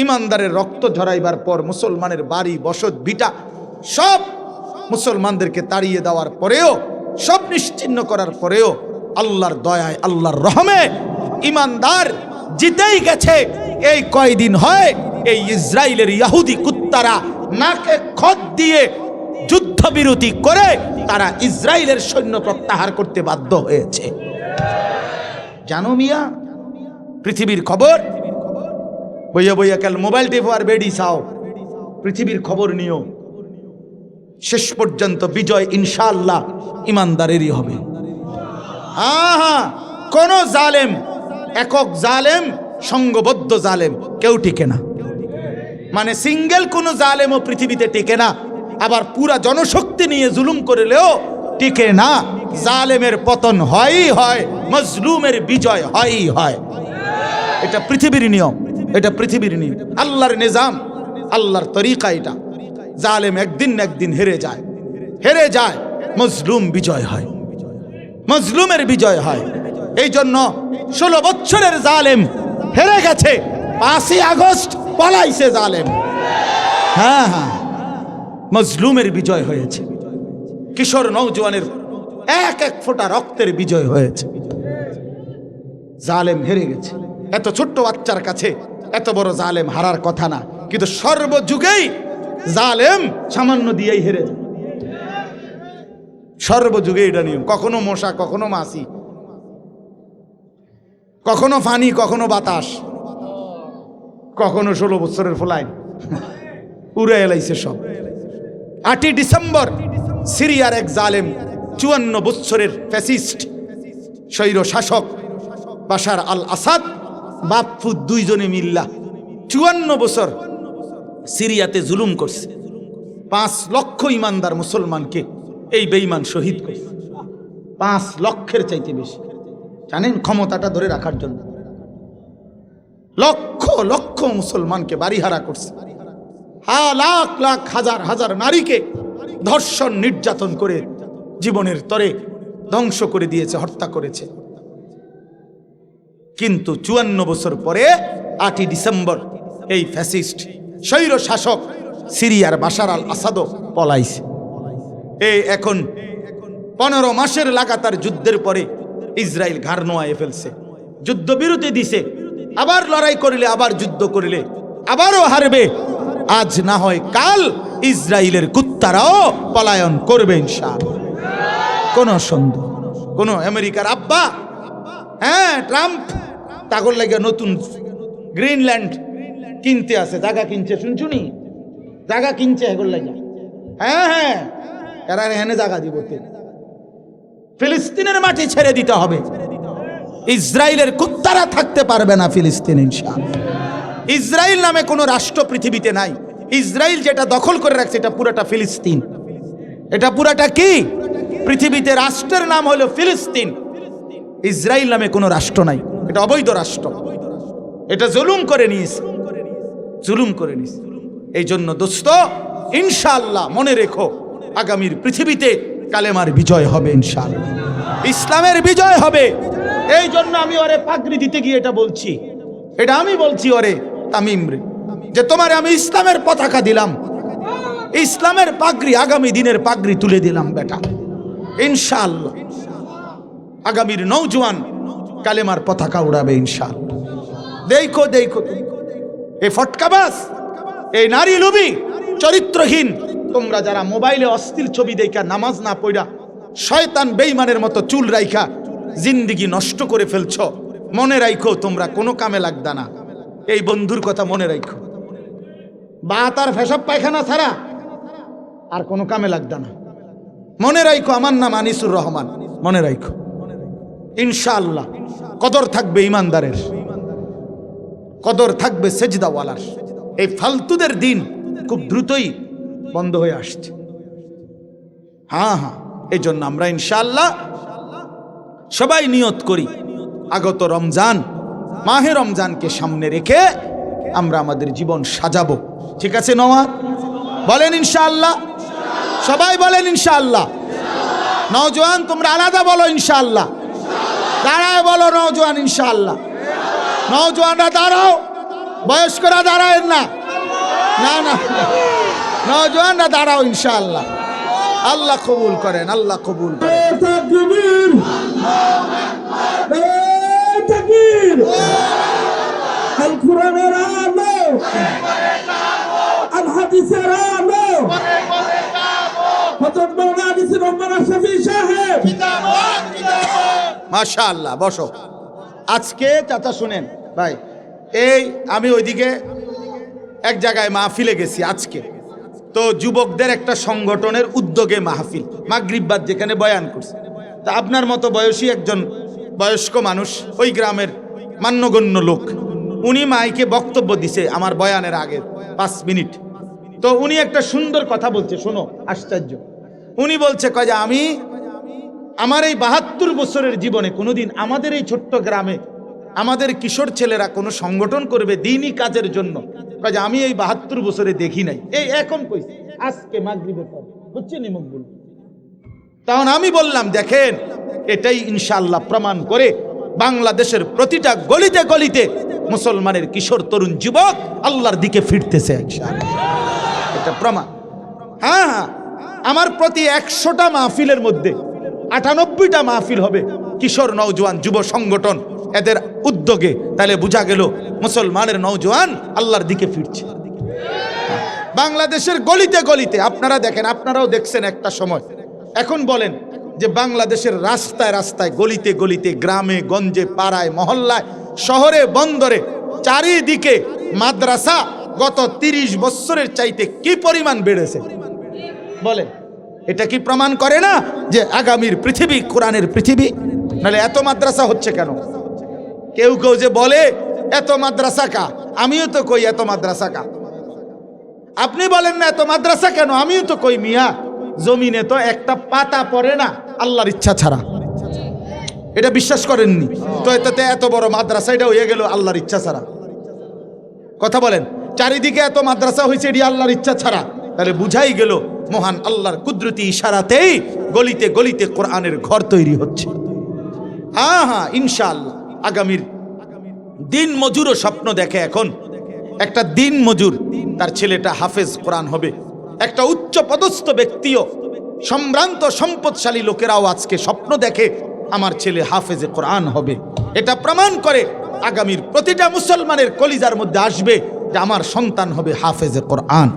Speaker 1: ইমানদারের রক্ত ঝরাইবার পর মুসলমানের বাড়ি, বসত, ভিটা সব মুসলমানদেরকে তাড়িয়ে দেওয়ার পরেও, সব নিশ্চিহ্ন করার পরেও আল্লাহর দয়ায়, আল্লাহর রহমে ইমানদার জিতেই গেছে। এই কয়দিন হয় এই ইসরায়েলের ইহুদি কুত্তারা নাকে খত দিয়ে যুদ্ধবিরতি করে তারা ইসরায়েলের সৈন্য প্রত্যাহার করতে বাধ্য হয়েছে। জানো মিয়া, পৃথিবীর খবর বইয়া বইয়া কাল মোবাইল টেপো আর বেডি চাও, পৃথিবীর খবর নিও। শেষ পর্যন্ত বিজয় ইনশাআল্লাহ ইমানদারেরই হবে। হ্যাঁ, কোন জালেম, একক জালেম, সংঘবদ্ধ জালেম কেউ টিকে না। মানে সিঙ্গেল কোন জালেমও পৃথিবীতে টিকে না। আবার পুরা জনশক্তি নিয়ে জুলুম করলেও টিকে না। জালেমের পতন হয়ই হয়, মজলুমের বিজয় হয়ই হয়। এটা পৃথিবীর নিয়ম, এটা পৃথিবীর নিয়ম, আল্লাহর নিজাম, আল্লাহর তরিকা এটা। জালেম একদিন না একদিন হেরে যায়, হেরে যায়, মজলুম বিজয় হয়, মজলুমের বিজয় হয়। এই জন্য 16 বছরের জালেম হেরে গেছে, 5ই আগস্ট পলাইছে জালেম। হ্যাঁ হ্যাঁ, মজলুমের বিজয় হয়েছে, কিশোর নওজোয়ানের এক এক ফোঁটা রক্তের বিজয় হয়েছে। জালেম হেরে গেছে। এত ছোট্ট বাচ্চার কাছে এত বড় জালেম হারার কথা না, কিন্তু সর্বযুগেই জালেম সামান্য দিয়েই হেরে যায়। সর্বযুগে এটা নিয়ম। কখনো মশা, কখনো মাছি, কখনো ফানি, কখনো বাতাস, কখনো 16 বছরের ফলাইন উড়ে এলাইছে সব। 8ই ডিসেম্বর সিরিয়ার এক জালেম 54 বছরের ফ্যাসিস্ট স্বৈর শাসক বাশার আল আসাদ বাপ্পু দুইজনে মিল্লা 54 বছর সিরিয়াতে জুলুম করছে। 5 লক্ষ ইমানদার মুসলমানকে এই বেঈমান শহীদ করছে। 5 লক্ষের চাইতে বেশি। জানেন, ক্ষমতাটা ধরে রাখার জন্য লক্ষ লক্ষ মুসলমানকে বাড়িহারা করছে। লাখ লাখ হাজার হাজার নারীকে ধর্ষণ, নির্যাতন করে জীবনের তরে ধ্বংস করে দিয়েছে, হত্যা করেছে। কিন্তু 54 বছর পরে 8ই ডিসেম্বর এই ফ্যাসিস্ট স্বৈর শাসক সিরিয়ার বাশার আল আসাদও পলাইছে। এই এখন 15 মাসের লাগাতার যুদ্ধের পরে ইসরায়েল ঘাড় নোয়ায়ে ফেলছে, যুদ্ধবিরতি দিছে। আবার লড়াই করিলে, আবার যুদ্ধ করিলে আবারও হারবে। আজ না হয় কাল ইসরায়েলের কুত্তারাও পলায়ন করবে ইনশাআল্লাহ। কোন সন্দেহ, কোন আমেরিকার আব্বা, হ্যাঁ ট্রাম্প তাগর লাগে নতুন গ্রিনল্যান্ড কিনতে আছে, জায়গা কিনছে, শুনছুনি জায়গা কিনছে এগুলো লাগে। হ্যাঁ হ্যাঁ, এরা এখানে জায়গা দিব। ফিলিস্তিনের মাটি ছেড়ে দিতে হবে, ইসরায়েলের কুত্তারা থাকতে পারবে না ফিলিস্তিন ইনশাআল্লাহ। ইসরায়েল নামে কোনো রাষ্ট্র পৃথিবীতে নাই। ইসরায়েল যেটা দখল করে রাখছে এটা পুরাটা ফিলিস্তিন। এটা পুরাটা কি? পৃথিবীতে রাষ্ট্রের নাম হলো ফিলিস্তিন। ইসরায়েল নামে কোনো রাষ্ট্র নাই, এটা অবৈধ রাষ্ট্র। এটা জুলুম করে নিয়েছে, জুলুম করে নিয়েছে। এই জন্য দোস্ত, ইনশাআল্লাহ মনে রেখো, আগামীর পৃথিবীতে কালেমার বিজয় হবে ইনশাআল্লাহ, ইসলামের বিজয় হবে। এই জন্য আমি ওরে পাগড়ি দিতে গিয়ে এটা বলছি, এটা আমি বলছি ওরে তামিম রে, যে তোমারে আমি ইসলামের পতাকা দিলাম, ইসলামের পাগড়ি, আগামী দিনের পাগড়ি তুলে দিলাম বেটা ইনশাআল্লাহ। আগামীর নওজোয়ান কালেমার পতাকা উড়াবে ইনশাআল্লাহ। দেখো দেখো, এই ফটকাবাজ, এই নারী লোভী, চরিত্রহীন তোমরা যারা মোবাইলে অশ্লীল ছবি দেখা, নামাজ না পড়া, শয়তান বেঈমানের মতো চুল রাইখা জিন্দিগি নষ্ট করে ফেলছ, মনে রাখো তোমরা কোনো কামে লাগদা না। এই বন্ধুর কথা মনে রাখো, বাত আর ফেসাব পায়খানা ছাড়া আর কোনো কামে লাগদা না। মনে রাখো আমার নাম আনিসুর রহমান, মনে রাখো ইনশাআল্লাহ কদর থাকবে ইমানদারের, কদর থাকবে সেজদাওয়ালার। এই ফালতুদের দিন খুব দ্রুতই বন্ধ হয়ে আসছে। হ্যাঁ, এই জন্য আমরা ইনশাআল্লাহ সবাই নিয়ত করি, আগত রমজান, মাহে রমজানকে সামনে রেখে আমরা আমাদের জীবন সাজাবো। ঠিক আছে নওয়াজ? বলেন ইনশাআল্লাহ, সবাই বলেন ইনশাআল্লাহ। নওজোয়ান তোমরা আলাদা বলো ইনশাআল্লাহ, দাঁড়ায় বলো নওজোয়ান ইনশাআল্লাহ। নওজোয়ানরা দাঁড়াও, বয়স্করা দাঁড়ায় না, না না, নওজোয়ানরা দাঁড়াও ইনশাআল্লাহ। আল্লাহ কবুল করেন, আল্লাহ কবুল করেন।
Speaker 2: আল কুরআনের আলো, আল হাদিসের আলো, হযরত মাওলানা আনিসুর রহমান শফি সাহেব।
Speaker 1: মাশাআল্লাহ, বসো। আজকে চাচা শুনেন ভাই, এই আমি ওইদিকে এক জায়গায় মাহফিলে গেছি আজকে, তো যুবকদের একটা সংগঠনের উদ্যোগে মাহফিল, মাগরিব বাদ যেখানে বয়ান করছে। তা আপনার মতো বয়সী একজন বয়স্ক মানুষ, ওই গ্রামের মান্যগণ্য লোক, উনি মাইকে বক্তব্য দিছে আমার বয়ানের আগে 5 মিনিট। তো উনি একটা সুন্দর কথা বলছে, শোনো, আশ্চর্য। উনি বলছে কয় যে আমি আমার এই 72 বছরের জীবনে কোনোদিন আমাদের এই ছোট্ট গ্রামে আমাদের কিশোর ছেলেরা কোনো সংগঠন করবে দ্বীনি কাজের জন্য, কয় যে আমি এই 72 বছরে দেখি নাই। এই এখন কইছে আজকে মাগরিবের পর, বুঝছেন মকবুল? তখন আমি বললাম দেখেন, এটাই ইনশাআল্লাহ প্রমাণ করে বাংলাদেশের প্রতিটা গলিতে গলিতে মুসলমানের কিশোর তরুণ যুবক আল্লাহর দিকে ফিরতেছে ইনশাআল্লাহ, এটা প্রমাণ। হ্যাঁ, আমার প্রতি 100টা মাহফিলের মধ্যে 98টা মাহফিল হবে কিশোর নওজোয়ান যুব সংগঠন এদের উদ্যোগে। তাহলে বোঝা গেল মুসলমানের নওজোয়ান আল্লাহর দিকে ফিরছে। বাংলাদেশের গলিতে গলিতে আপনারা দেখেন, আপনারাও দেখছেন একটা সময়। এখন বলেন যে বাংলাদেশের রাস্তায় রাস্তায়, গলিতে গলিতে, গ্রামে গঞ্জে, পাড়ায় মহল্লায়, শহরে বন্দরে, চারিদিকে মাদ্রাসা গত 30 বছরের চাইতে কি পরিমাণ বেড়েছে বলেন? এটা কি প্রমাণ করে না যে আগামীর পৃথিবী কোরআনের পৃথিবী? নাহলে এত মাদ্রাসা হচ্ছে কেন? কেউ কেউ যে বলে এত মাদ্রাসা কা, আমিও তো কই এত মাদ্রাসা কা। আপনি বলেন না এত মাদ্রাসা কেন, আমিও তো কই মিয়া জমিনে তো একটা পাতা পড়ে না আল্লাহর ইচ্ছা ছাড়া। এটা বিশ্বাস করেননি তো? এটাতে এত বড় মাদ্রাসা, এটা হয়ে গেল আল্লাহর ইচ্ছা ছাড়া। কথা বলেন, চারিদিকে এত মাদ্রাসা হয়েছে এটি আল্লাহর ইচ্ছা ছাড়া। তাহলে বুঝাই গেল মহান আল্লাহর কুদরতি ইশারাতেই গলিতে গলিতে কোরআনের ঘর তৈরি হচ্ছে। হ্যাঁ, ইনশাআল্লাহ আগামীর দিন মজুরও স্বপ্ন দেখে। এখন একটা দিন মজুর, তার ছেলেটা হাফেজ কোরআন হবে। একটা উচ্চ পদস্থ ব্যক্তিও, সম্ভ্রান্ত সম্পদশালী লোকেরাও আজকে স্বপ্ন দেখে আমার ছেলে হাফেজে কোরআন হবে। এটা প্রমাণ করে আগামীর প্রতিটা মুসলমানের কলিজার মধ্যে আসবে যে আমার সন্তান হবে হাফেজে কোরআন।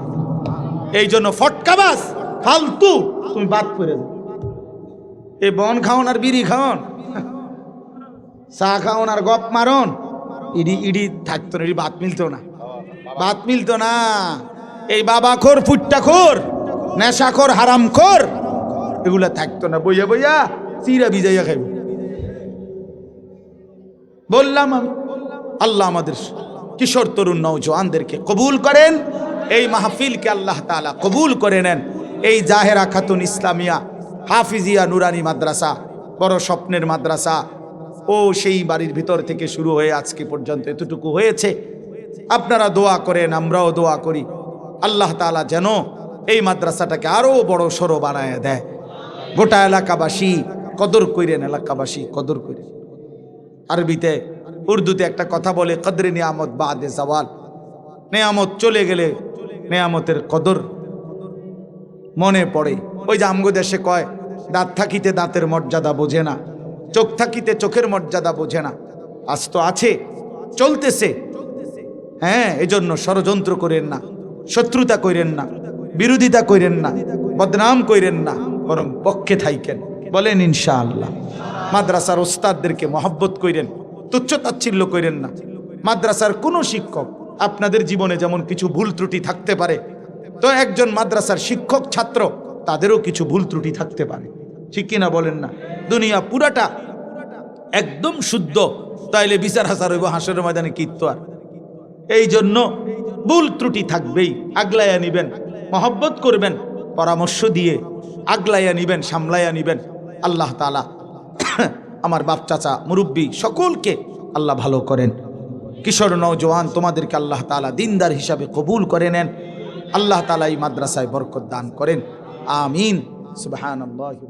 Speaker 1: এই জন্য ফটকাবাজ ফালতু তুমি বাদ করে দাও। এ বন খাওন আর বিড়ি খাওন, চা খাওন আর গপ মারন, ইডি ইডি থাকতো না, ইডি বাত মিলতো না, বাত মিলতো না। এই বাবাখোর, ফুট্টাখোর, নেশাখোর, হারামখোর, এগুলা থাকতো না। বইয়া বইয়া চিরা ভিজাইয়া খাইব। বললাম আমি, আল্লাহ আমাদের কিশোর তরুণ নওজোয়ানদেরকে কবুল করেন, এই মাহফিলকে আল্লাহ তাআলা কবুল করে নেন। এই জাহেরা খাতুন ইসলামিয়া হাফিজিয়া নুরানি মাদ্রাসা বড় স্বপ্নের মাদ্রাসা, ও সেই বাড়ির ভিতর থেকে শুরু হয়ে আজকে পর্যন্ত এতটুকু হয়েছে। আপনারা দোয়া করেন, আমরাও দোয়া করি, আল্লাহ তাআলা যেন এই মাদ্রাসাটাকে আরো বড় সড়ো বানায় দেয়। গোটা এলাকাবাসী কদর কইরেন, এলাকাবাসী কদর কইরেন। আরবিতে, উর্দুতে একটা কথা বলে, কদরে নিয়ামত বাদে জাওয়াল। নেয়ামত চলে গেলে নেয়ামতের কদর মনে পড়ে। ওই যে আমগো দেশে কয়, দাঁত থাকিতে দাঁতের মর্যাদা বোঝে না, চোখ থাকিতে চোখের মর্যাদা বোঝে না। আজ তো আছে, চলতেছে। হ্যাঁ, এজন্য ষড়যন্ত্র করেন না, শত্রুতা কইরেন না, বিরোধিতা কইরেন না, বদনাম কইরেন না, বরং পক্ষে থাইকেন। বলেন ইনশাআল্লাহ। মাদ্রাসার ওস্তাদদেরকে মহব্বত কইরেন, তুচ্ছ-তাচ্ছিল্য কইরেন না। মাদ্রাসার কোনো শিক্ষক, আপনাদের জীবনে যেমন কিছু ভুল ত্রুটি থাকতে পারে, তো একজন মাদ্রাসার শিক্ষক ছাত্র তাদেরও কিছু ভুল ত্রুটি থাকতে পারে, ঠিক কিনা বলেন না? দুনিয়া পুরাটা একদম শুদ্ধ, তাইলে বিচার হাসার হইব হাসরের ময়দানে কিত্তোয়ার। এই জন্য ভুল ত্রুটি থাকবেই, আগলাইয়া নিবেন, মহব্বত করবেন, পরামর্শ দিয়ে আগলাইয়া নিবেন, সামলাইয়া নিবেন। আল্লাহ তাআলা আমার বাপ চাচা মুরব্বী সকলকে আল্লাহ ভালো করেন। কিশোর নওজোয়ান তোমাদেরকে আল্লাহ তাআলা দিনদার হিসাবে কবুল করে নেন। আল্লাহ তাআলা এই মাদ্রাসায় বরকত দান করেন, আমিন। সুবহানাল্লাহি।